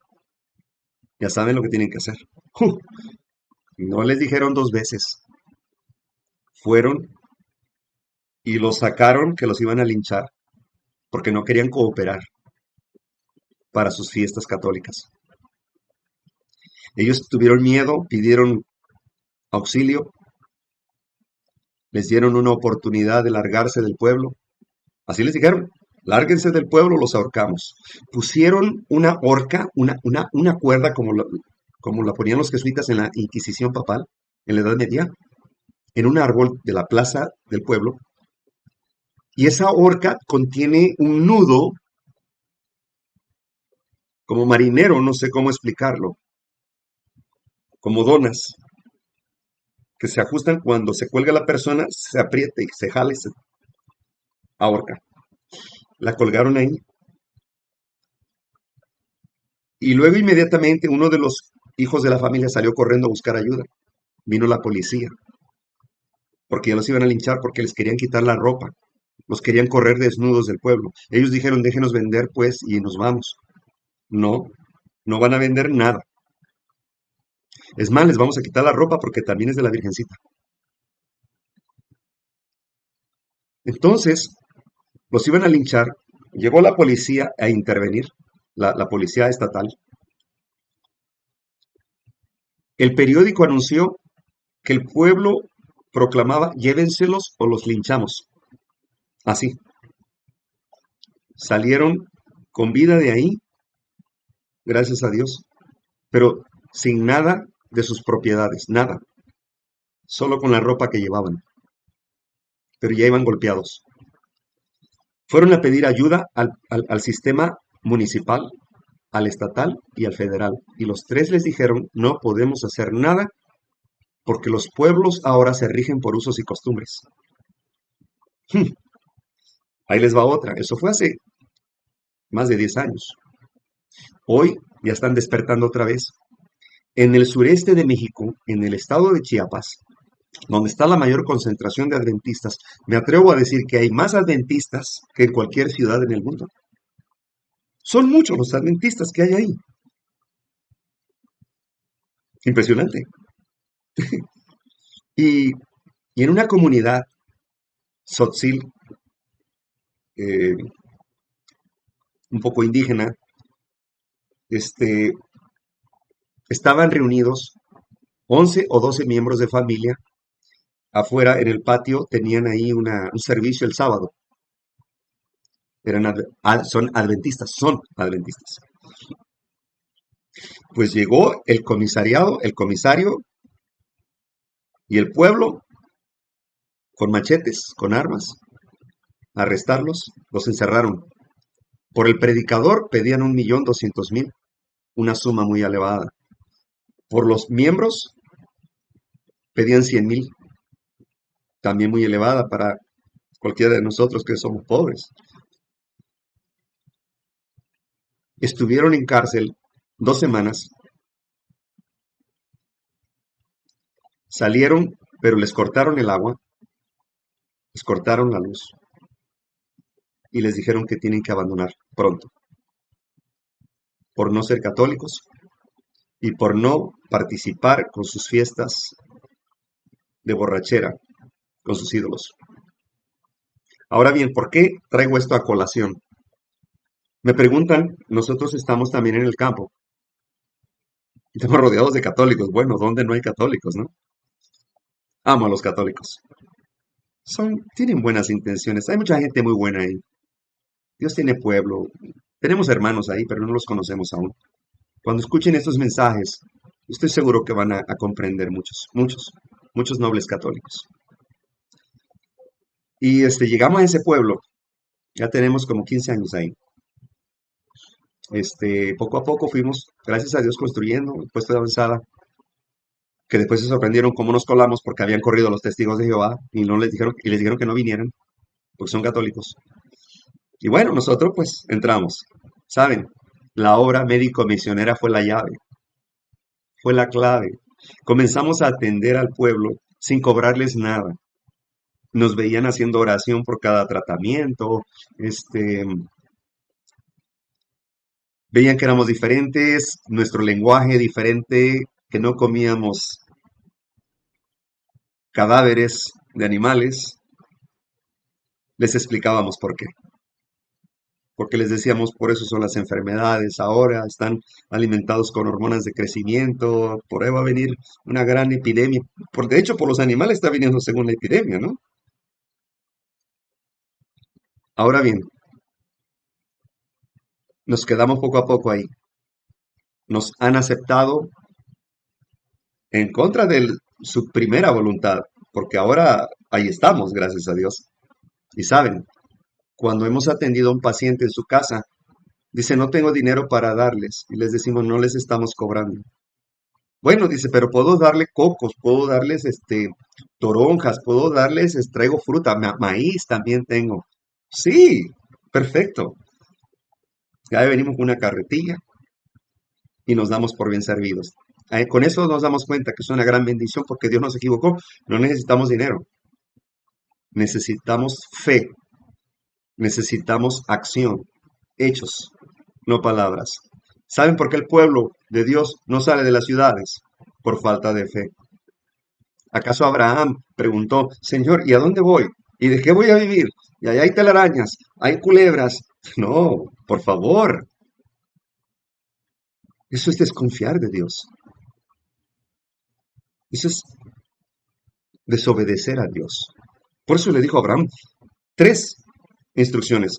Ya saben lo que tienen que hacer. No les dijeron dos veces. Fueron y los sacaron que los iban a linchar porque no querían cooperar para sus fiestas católicas. Ellos tuvieron miedo, pidieron auxilio, les dieron una oportunidad de largarse del pueblo. Así les dijeron, lárguense del pueblo, los ahorcamos. Pusieron una horca, una cuerda como la ponían los jesuitas en la Inquisición papal, en la Edad Media, en un árbol de la plaza del pueblo. Y esa horca contiene un nudo como marinero, no sé cómo explicarlo, como donas, que se ajustan cuando se cuelga la persona, se aprieta y se jala y se ahorca. La colgaron ahí. Y luego inmediatamente uno de los hijos de la familia salió corriendo a buscar ayuda. Vino la policía, porque ya los iban a linchar porque les querían quitar la ropa. Los querían correr desnudos del pueblo. Ellos dijeron, déjenos vender pues y nos vamos. No, no van a vender nada. Es más, les vamos a quitar la ropa porque también es de la Virgencita. Entonces, los iban a linchar. Llegó la policía a intervenir, la policía estatal. El periódico anunció que el pueblo proclamaba, llévenselos o los linchamos. Así. Salieron con vida de ahí, gracias a Dios, pero sin nada de sus propiedades, nada. Solo con la ropa que llevaban. Pero ya iban golpeados. Fueron a pedir ayuda al sistema municipal, al estatal y al federal. Y los tres les dijeron, no podemos hacer nada porque los pueblos ahora se rigen por usos y costumbres. Ahí les va otra. Eso fue hace más de 10 años. Hoy ya están despertando otra vez. En el sureste de México, en el estado de Chiapas, donde está la mayor concentración de adventistas, me atrevo a decir que hay más adventistas que en cualquier ciudad en el mundo. Son muchos los adventistas que hay ahí. Impresionante. Y, y en una comunidad, Tzotzil, eh, un poco indígena, este, estaban reunidos 11 o 12 miembros de familia. Afuera en el patio tenían ahí un servicio el sábado. Son adventistas. Pues llegó el comisariado, el comisario y el pueblo con machetes, con armas, a arrestarlos, los encerraron. Por el predicador pedían 1.200.000, una suma muy elevada. Por los miembros pedían 100.000, también muy elevada para cualquiera de nosotros que somos pobres. Estuvieron en cárcel 2 semanas, salieron, pero les cortaron el agua, les cortaron la luz y les dijeron que tienen que abandonar pronto por no ser católicos y por no participar con sus fiestas de borrachera con sus ídolos. Ahora bien, ¿por qué traigo esto a colación? Me preguntan, nosotros estamos también en el campo, estamos rodeados de católicos. Bueno, ¿dónde no hay católicos, no? Amo a los católicos. Tienen buenas intenciones. Hay mucha gente muy buena ahí. Dios tiene pueblo. Tenemos hermanos ahí, pero no los conocemos aún. Cuando escuchen estos mensajes, estoy seguro que van a comprender muchos nobles católicos. Y llegamos a ese pueblo, ya tenemos como 15 años ahí. Poco a poco fuimos, gracias a Dios, construyendo el puesto de avanzada, que después se sorprendieron cómo nos colamos porque habían corrido los testigos de Jehová y no les dijeron que no vinieran, porque son católicos. Y bueno, nosotros pues entramos. ¿Saben? La obra médico-misionera fue la llave, fue la clave. Comenzamos a atender al pueblo sin cobrarles nada. Nos veían haciendo oración por cada tratamiento, veían que éramos diferentes, nuestro lenguaje diferente, que no comíamos cadáveres de animales. Les explicábamos por qué. Porque les decíamos, por eso son las enfermedades ahora, están alimentados con hormonas de crecimiento, por ahí va a venir una gran epidemia. De hecho, por los animales está viniendo según la epidemia, ¿no? Ahora bien, nos quedamos poco a poco ahí. Nos han aceptado en contra de su primera voluntad, porque ahora ahí estamos, gracias a Dios. Y saben, cuando hemos atendido a un paciente en su casa, dice, no tengo dinero para darles. Y les decimos, no les estamos cobrando. Bueno, dice, pero puedo darle cocos, puedo darles toronjas, puedo darles, traigo fruta, maíz también tengo. Sí, perfecto. Ya venimos con una carretilla y nos damos por bien servidos. Con eso nos damos cuenta que es una gran bendición porque Dios nos equivocó. No necesitamos dinero, necesitamos fe, necesitamos acción, hechos, no palabras. ¿Saben por qué el pueblo de Dios no sale de las ciudades? Por falta de fe. ¿Acaso Abraham preguntó, Señor, ¿y a dónde voy? ¿Y de qué voy a vivir? Y allá hay telarañas, hay culebras. No, por favor. Eso es desconfiar de Dios. Eso es desobedecer a Dios. Por eso le dijo a Abraham 3 instrucciones.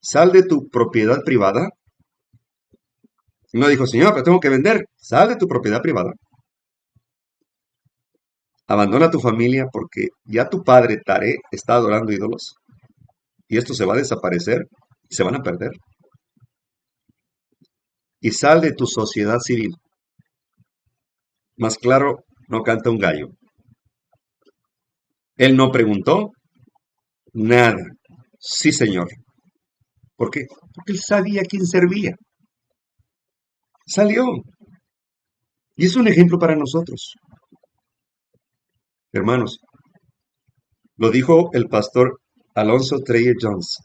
Sal de tu propiedad privada. No dijo, Señor, pero tengo que vender. Sal de tu propiedad privada. Abandona tu familia porque ya tu padre Taré está adorando ídolos. Y esto se va a desaparecer y se van a perder. Y sal de tu sociedad civil. Más claro, no canta un gallo. Él no preguntó nada. Sí, Señor. ¿Por qué? Porque él sabía quién servía. Salió. Y es un ejemplo para nosotros. Hermanos, lo dijo el pastor Alonso Treyer Jones.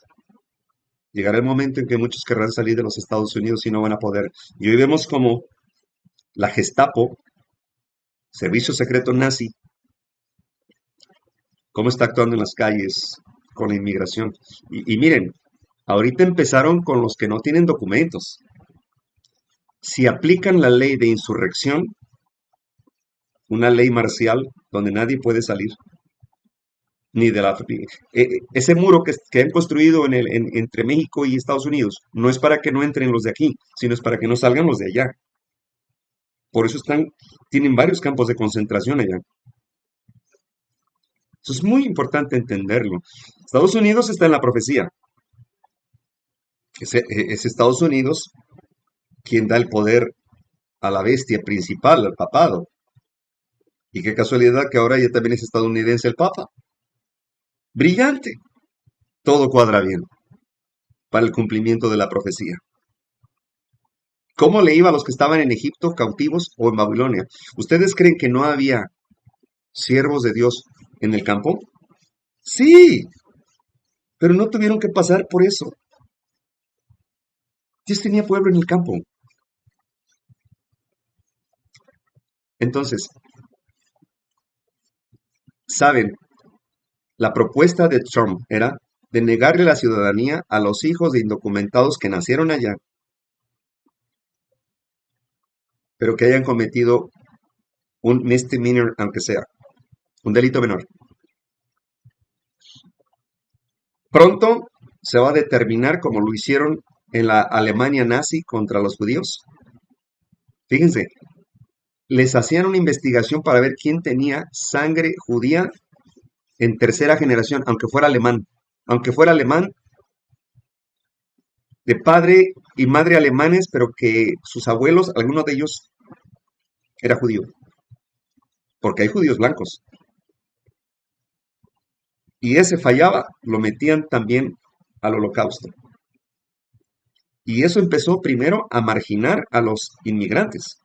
Llegará el momento en que muchos querrán salir de los Estados Unidos y no van a poder. Y hoy vemos como la Gestapo, servicio secreto nazi, cómo está actuando en las calles con la inmigración. Y miren, ahorita empezaron con los que no tienen documentos. Si aplican la ley de insurrección, una ley marcial donde nadie puede salir, ni de la... ese muro que han construido entre México y Estados Unidos no es para que no entren los de aquí, sino es para que no salgan los de allá. Por eso tienen varios campos de concentración allá. Eso es muy importante entenderlo. Estados Unidos está en la profecía. Es Estados Unidos quien da el poder a la bestia principal, al papado. Y qué casualidad que ahora ya también es estadounidense el papa. Brillante. Todo cuadra bien para el cumplimiento de la profecía. ¿Cómo le iba a los que estaban en Egipto cautivos o en Babilonia? ¿Ustedes creen que no había siervos de Dios en el campo? Sí, pero no tuvieron que pasar por eso. Dios tenía pueblo en el campo. Entonces, saben, la propuesta de Trump era de negarle la ciudadanía a los hijos de indocumentados que nacieron allá, pero que hayan cometido un misdemeanor, aunque sea, un delito menor. Pronto se va a determinar como lo hicieron en la Alemania nazi contra los judíos. Fíjense, les hacían una investigación para ver quién tenía sangre judía en tercera generación, aunque fuera alemán. Aunque fuera alemán, de padre y madre alemanes, pero que sus abuelos, alguno de ellos, era judío, porque hay judíos blancos. Y ese fallaba, lo metían también al holocausto. Y eso empezó primero a marginar a los inmigrantes.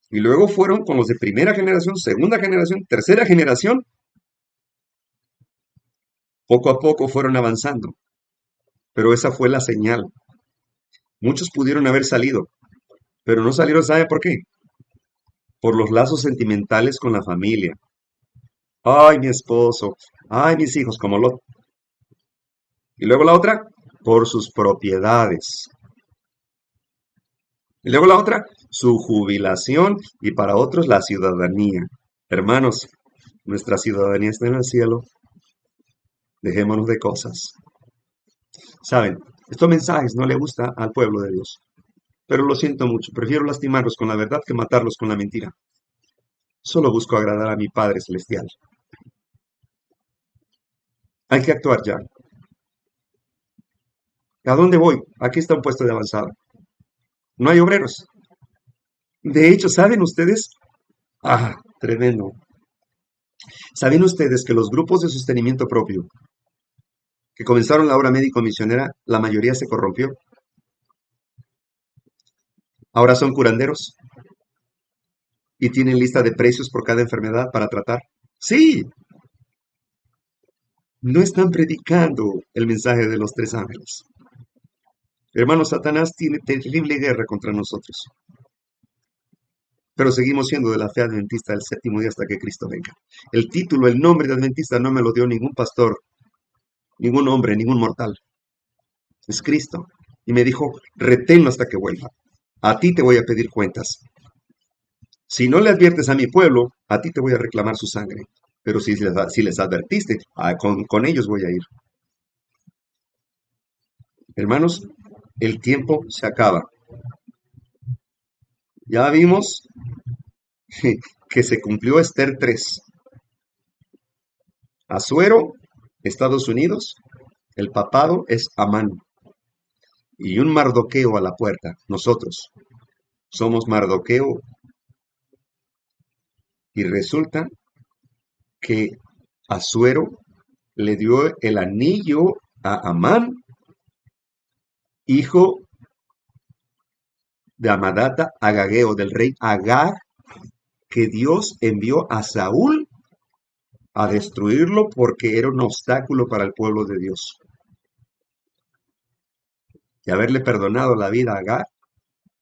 Y luego fueron con los de primera generación, segunda generación, tercera generación. Poco a poco fueron avanzando. Pero esa fue la señal. Muchos pudieron haber salido, pero no salieron, ¿sabe por qué? Por los lazos sentimentales con la familia. Ay, mi esposo, ay, mis hijos, como Lot. Y luego la otra, por sus propiedades. Y luego la otra, su jubilación y para otros la ciudadanía. Hermanos, nuestra ciudadanía está en el cielo. Dejémonos de cosas. Saben, estos mensajes no le gustan al pueblo de Dios. Pero lo siento mucho, prefiero lastimarlos con la verdad que matarlos con la mentira. Solo busco agradar a mi Padre Celestial. Hay que actuar ya. ¿A dónde voy? Aquí está un puesto de avanzada. No hay obreros. De hecho, ¿saben ustedes? Ah, tremendo. ¿Saben ustedes que los grupos de sostenimiento propio que comenzaron la obra médico-misionera, la mayoría se corrompió? Ahora son curanderos y tienen lista de precios por cada enfermedad para tratar. Sí, no están predicando el mensaje de los tres ángeles. Hermano, Satanás tiene terrible guerra contra nosotros, pero seguimos siendo de la fe adventista del séptimo día hasta que Cristo venga. El título, el nombre de adventista no me lo dio ningún pastor, ningún hombre, ningún mortal. Es Cristo. Y me dijo, reténlo hasta que vuelva. A ti te voy a pedir cuentas. Si no le adviertes a mi pueblo, a ti te voy a reclamar su sangre. Pero si les advertiste, con ellos voy a ir. Hermanos, el tiempo se acaba. Ya vimos que se cumplió Esther 3. Asuero, Estados Unidos, el papado es Amán. Y un Mardoqueo a la puerta. Nosotros somos Mardoqueo. Y resulta que Asuero le dio el anillo a Amán, hijo de Amadata Agageo, del rey Agag, que Dios envió a Saúl a destruirlo porque era un obstáculo para el pueblo de Dios. Y haberle perdonado la vida a Agag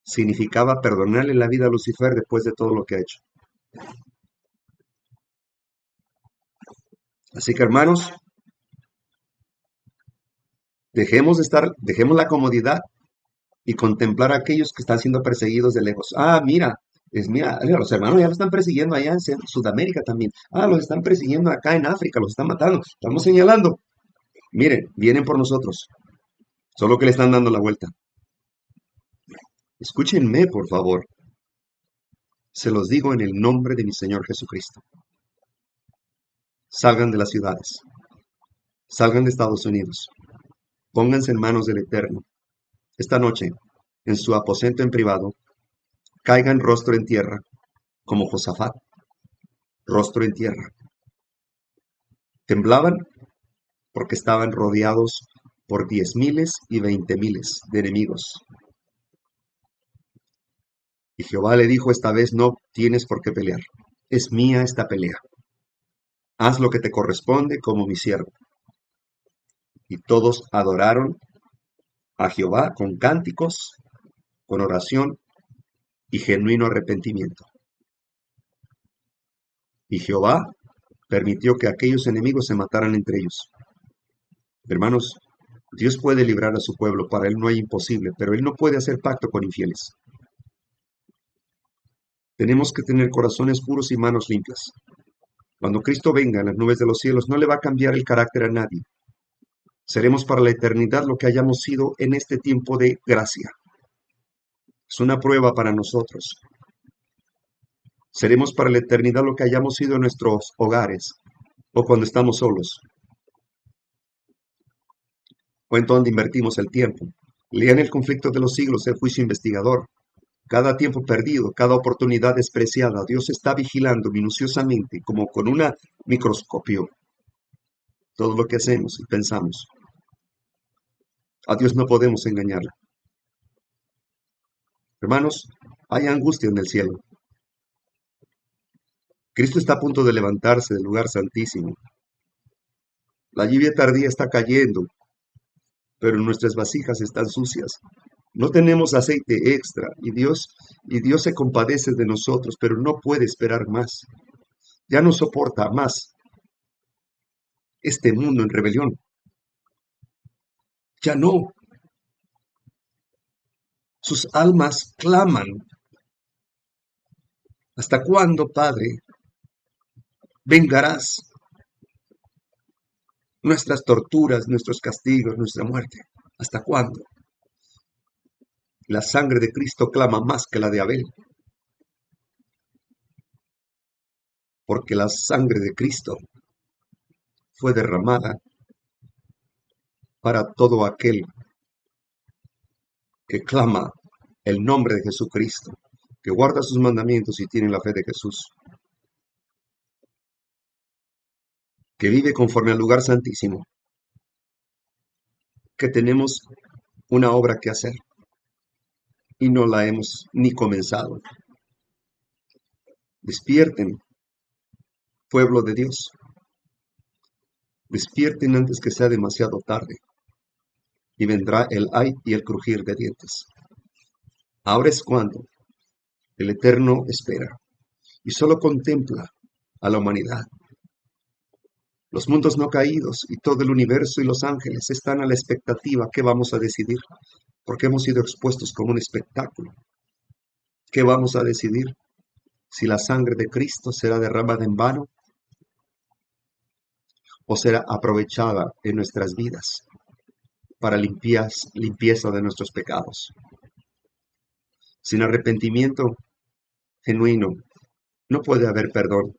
significaba perdonarle la vida a Lucifer después de todo lo que ha hecho. Así que hermanos, dejemos la comodidad y contemplar a aquellos que están siendo perseguidos de lejos. Ah, mira, los hermanos ya los están persiguiendo allá en Sudamérica también. Ah, los están persiguiendo acá en África, los están matando. Estamos señalando. Miren, vienen por nosotros. Solo que le están dando la vuelta. Escúchenme, por favor. Se los digo en el nombre de mi Señor Jesucristo. Salgan de las ciudades, salgan de Estados Unidos, pónganse en manos del Eterno. Esta noche, en su aposento en privado, caigan rostro en tierra, como Josafat, rostro en tierra. Temblaban porque estaban rodeados por 10,000 y 20,000 de enemigos. Y Jehová le dijo: esta vez no tienes por qué pelear. Es mía esta pelea. Haz lo que te corresponde como mi siervo. Y todos adoraron a Jehová con cánticos, con oración y genuino arrepentimiento. Y Jehová permitió que aquellos enemigos se mataran entre ellos. Hermanos, Dios puede librar a su pueblo, para Él no hay imposible, pero Él no puede hacer pacto con infieles. Tenemos que tener corazones puros y manos limpias. Cuando Cristo venga en las nubes de los cielos, no le va a cambiar el carácter a nadie. Seremos para la eternidad lo que hayamos sido en este tiempo de gracia. Es una prueba para nosotros. Seremos para la eternidad lo que hayamos sido en nuestros hogares o cuando estamos solos o en donde invertimos el tiempo. Lean El conflicto de los siglos, el juicio investigador. Cada tiempo perdido, cada oportunidad despreciada, Dios está vigilando minuciosamente, como con un microscopio, todo lo que hacemos y pensamos. A Dios no podemos engañarle. Hermanos, hay angustia en el cielo. Cristo está a punto de levantarse del lugar santísimo. La lluvia tardía está cayendo, pero nuestras vasijas están sucias. No tenemos aceite extra y Dios se compadece de nosotros, pero no puede esperar más. Ya no soporta más este mundo en rebelión. Ya no. Sus almas claman. ¿Hasta cuándo, Padre, vengarás nuestras torturas, nuestros castigos, nuestra muerte? ¿Hasta cuándo? La sangre de Cristo clama más que la de Abel, porque la sangre de Cristo fue derramada para todo aquel que clama el nombre de Jesucristo, que guarda sus mandamientos y tiene la fe de Jesús, que vive conforme al lugar santísimo, que tenemos una obra que hacer y no la hemos ni comenzado. Despierten, pueblo de Dios. Despierten antes que sea demasiado tarde y vendrá el ay y el crujir de dientes. Ahora es cuando el Eterno espera y solo contempla a la humanidad. Los mundos no caídos y todo el universo y los ángeles están a la expectativa. ¿Qué vamos a decidir? Porque hemos sido expuestos como un espectáculo. ¿Qué vamos a decidir? Si la sangre de Cristo será derramada en vano o será aprovechada en nuestras vidas para limpieza de nuestros pecados. Sin arrepentimiento genuino no puede haber perdón.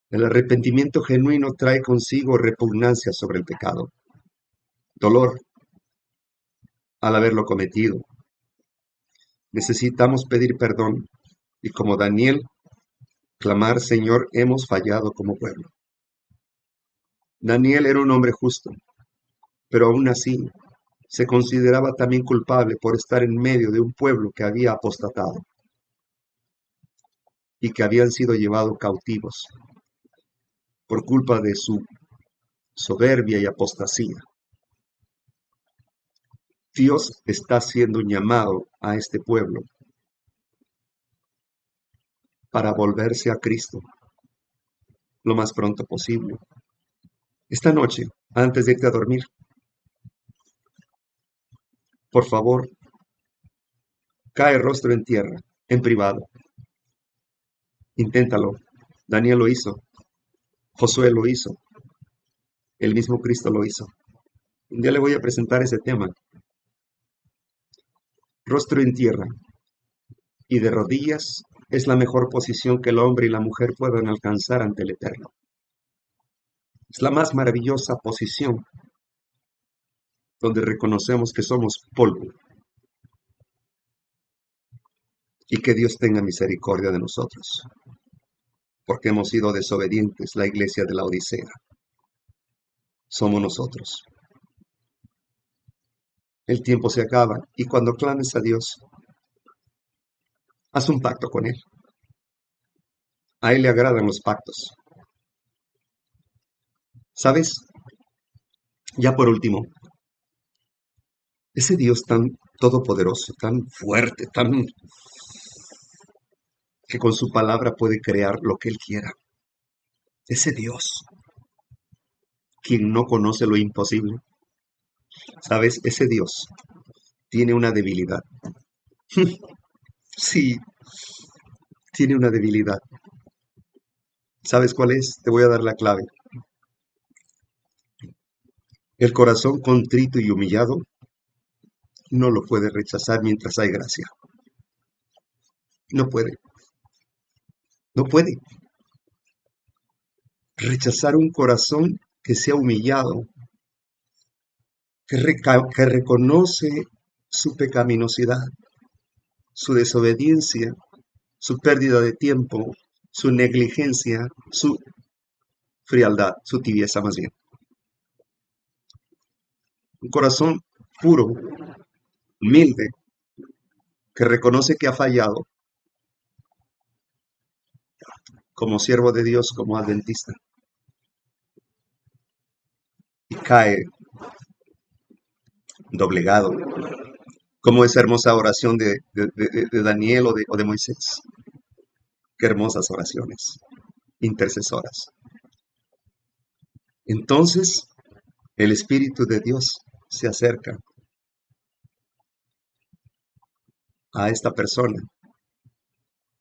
El arrepentimiento genuino trae consigo repugnancia sobre el pecado, dolor al haberlo cometido. Necesitamos pedir perdón y, como Daniel, clamar: Señor, hemos fallado como pueblo. Daniel era un hombre justo, pero aún así se consideraba también culpable por estar en medio de un pueblo que había apostatado y que habían sido llevados cautivos por culpa de su soberbia y apostasía. Dios está haciendo un llamado a este pueblo para volverse a Cristo lo más pronto posible. Esta noche, antes de irte a dormir, por favor, cae rostro en tierra, en privado. Inténtalo. Daniel lo hizo. Josué lo hizo. El mismo Cristo lo hizo. Un día le voy a presentar ese tema. Rostro en tierra y de rodillas es la mejor posición que el hombre y la mujer puedan alcanzar ante el Eterno. Es la más maravillosa posición donde reconocemos que somos polvo y que Dios tenga misericordia de nosotros, porque hemos sido desobedientes, la iglesia de la Odisea. Somos nosotros. El tiempo se acaba y cuando clames a Dios, haz un pacto con Él. A Él le agradan los pactos. ¿Sabes? Ya por último, ese Dios tan todopoderoso, tan fuerte, tan que con su palabra puede crear lo que Él quiera. Ese Dios, quien no conoce lo imposible. ¿Sabes? Ese Dios tiene una debilidad. Sí, tiene una debilidad. ¿Sabes cuál es? Te voy a dar la clave. El corazón contrito y humillado no lo puede rechazar mientras hay gracia. No puede, no puede. Rechazar un corazón que se ha humillado, que reconoce su pecaminosidad, su desobediencia, su pérdida de tiempo, su negligencia, su frialdad, su tibieza más bien. Un corazón puro, humilde, que reconoce que ha fallado como siervo de Dios, como adventista, y cae doblegado, como esa hermosa oración de Daniel o de Moisés. Qué hermosas oraciones, intercesoras. Entonces, el Espíritu de Dios se acerca a esta persona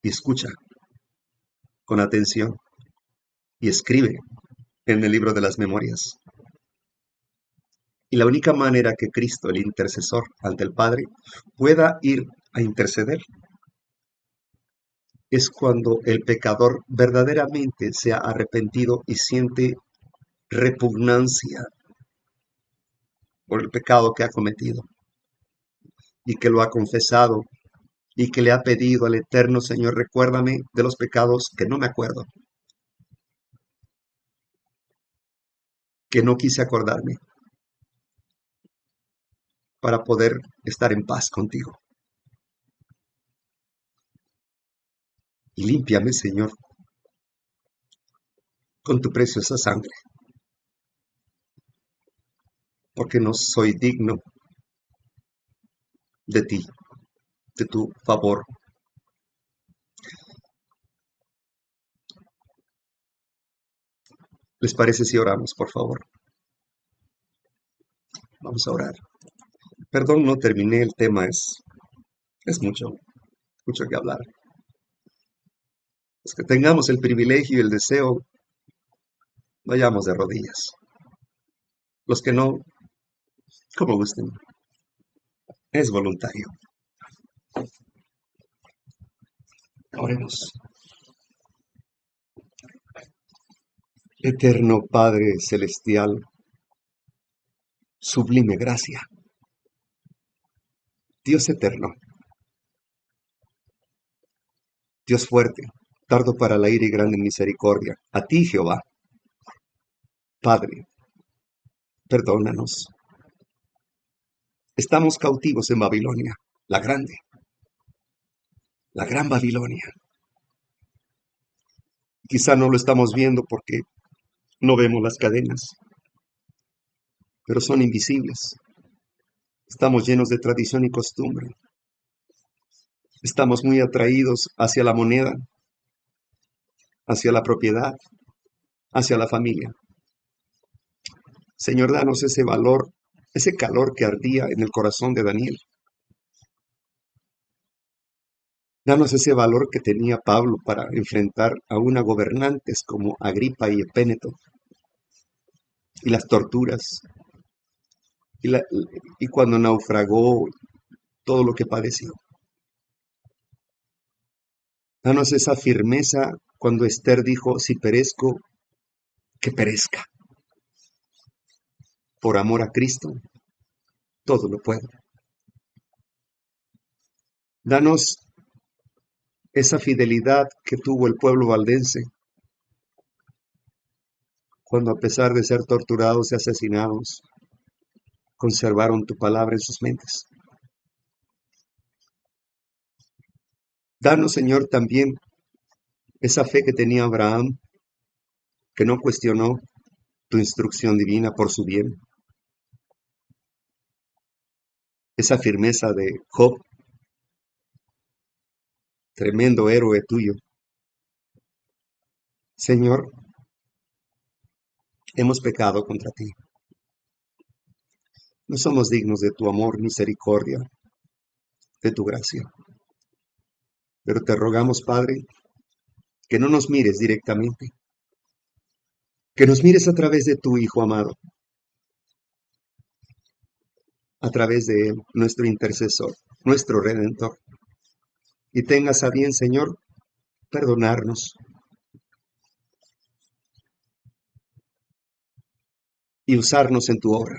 y escucha con atención y escribe en el libro de las memorias. Y la única manera que Cristo, el intercesor ante el Padre, pueda ir a interceder es cuando el pecador verdaderamente se ha arrepentido y siente repugnancia por el pecado que ha cometido y que lo ha confesado y que le ha pedido al eterno Señor, recuérdame de los pecados que no me acuerdo, que no quise acordarme, para poder estar en paz contigo. Y límpiame, Señor, con tu preciosa sangre, porque no soy digno de ti, de tu favor. ¿Les parece si oramos, por favor? Vamos a orar. Perdón, no terminé, el tema es mucho, mucho que hablar. Los que tengamos el privilegio y el deseo, vayamos de rodillas. Los que no, como gusten, es voluntario. Oremos. Eterno Padre Celestial, sublime gracia, Dios eterno, Dios fuerte, tardo para la ira y grande en misericordia, a ti, Jehová, Padre, perdónanos. Estamos cautivos en Babilonia, la grande, la gran Babilonia. Quizá no lo estamos viendo porque no vemos las cadenas, pero son invisibles. Estamos llenos de tradición y costumbre. Estamos muy atraídos hacia la moneda, hacia la propiedad, hacia la familia. Señor, danos ese valor, ese calor que ardía en el corazón de Daniel. Danos ese valor que tenía Pablo para enfrentar a una gobernantes como Agripa y Epéneto, y las torturas, y cuando naufragó, todo lo que padeció. Danos esa firmeza cuando Esther dijo, si perezco, que perezca. por amor a Cristo, todo lo puedo. Danos esa fidelidad que tuvo el pueblo valdense cuando, a pesar de ser torturados y asesinados, conservaron tu palabra en sus mentes. Danos, Señor, también esa fe que tenía Abraham, que no cuestionó tu instrucción divina por su bien. Esa firmeza de Job, tremendo héroe tuyo. Señor, hemos pecado contra ti. No somos dignos de tu amor, misericordia, de tu gracia. Pero te rogamos, Padre, que no nos mires directamente, que nos mires a través de tu Hijo amado, a través de Él, nuestro intercesor, nuestro Redentor. Y tengas a bien, Señor, perdonarnos y usarnos en tu obra.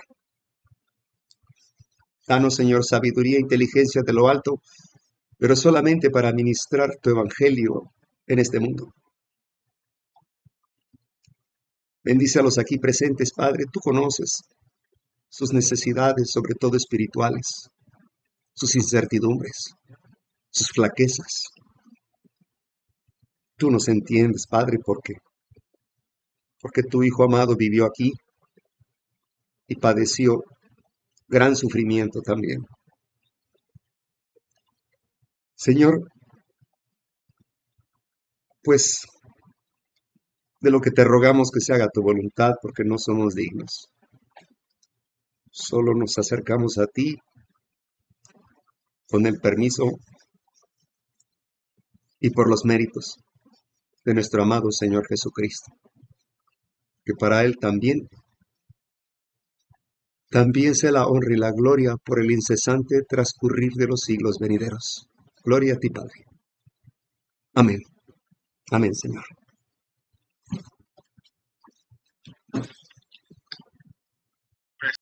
Danos, Señor, sabiduría e inteligencia de lo alto, pero solamente para ministrar tu evangelio en este mundo. Bendice a los aquí presentes, Padre, tú conoces sus necesidades, sobre todo espirituales, sus incertidumbres, sus flaquezas. Tú nos entiendes, Padre, porque tu Hijo amado vivió aquí y padeció gran sufrimiento también. Señor, pues de lo que te rogamos que se haga tu voluntad, porque no somos dignos. Solo nos acercamos a ti con el permiso y por los méritos de nuestro amado Señor Jesucristo, que para Él también sea la honra y la gloria por el incesante transcurrir de los siglos venideros. Gloria a ti, Padre. Amén. Amén, Señor.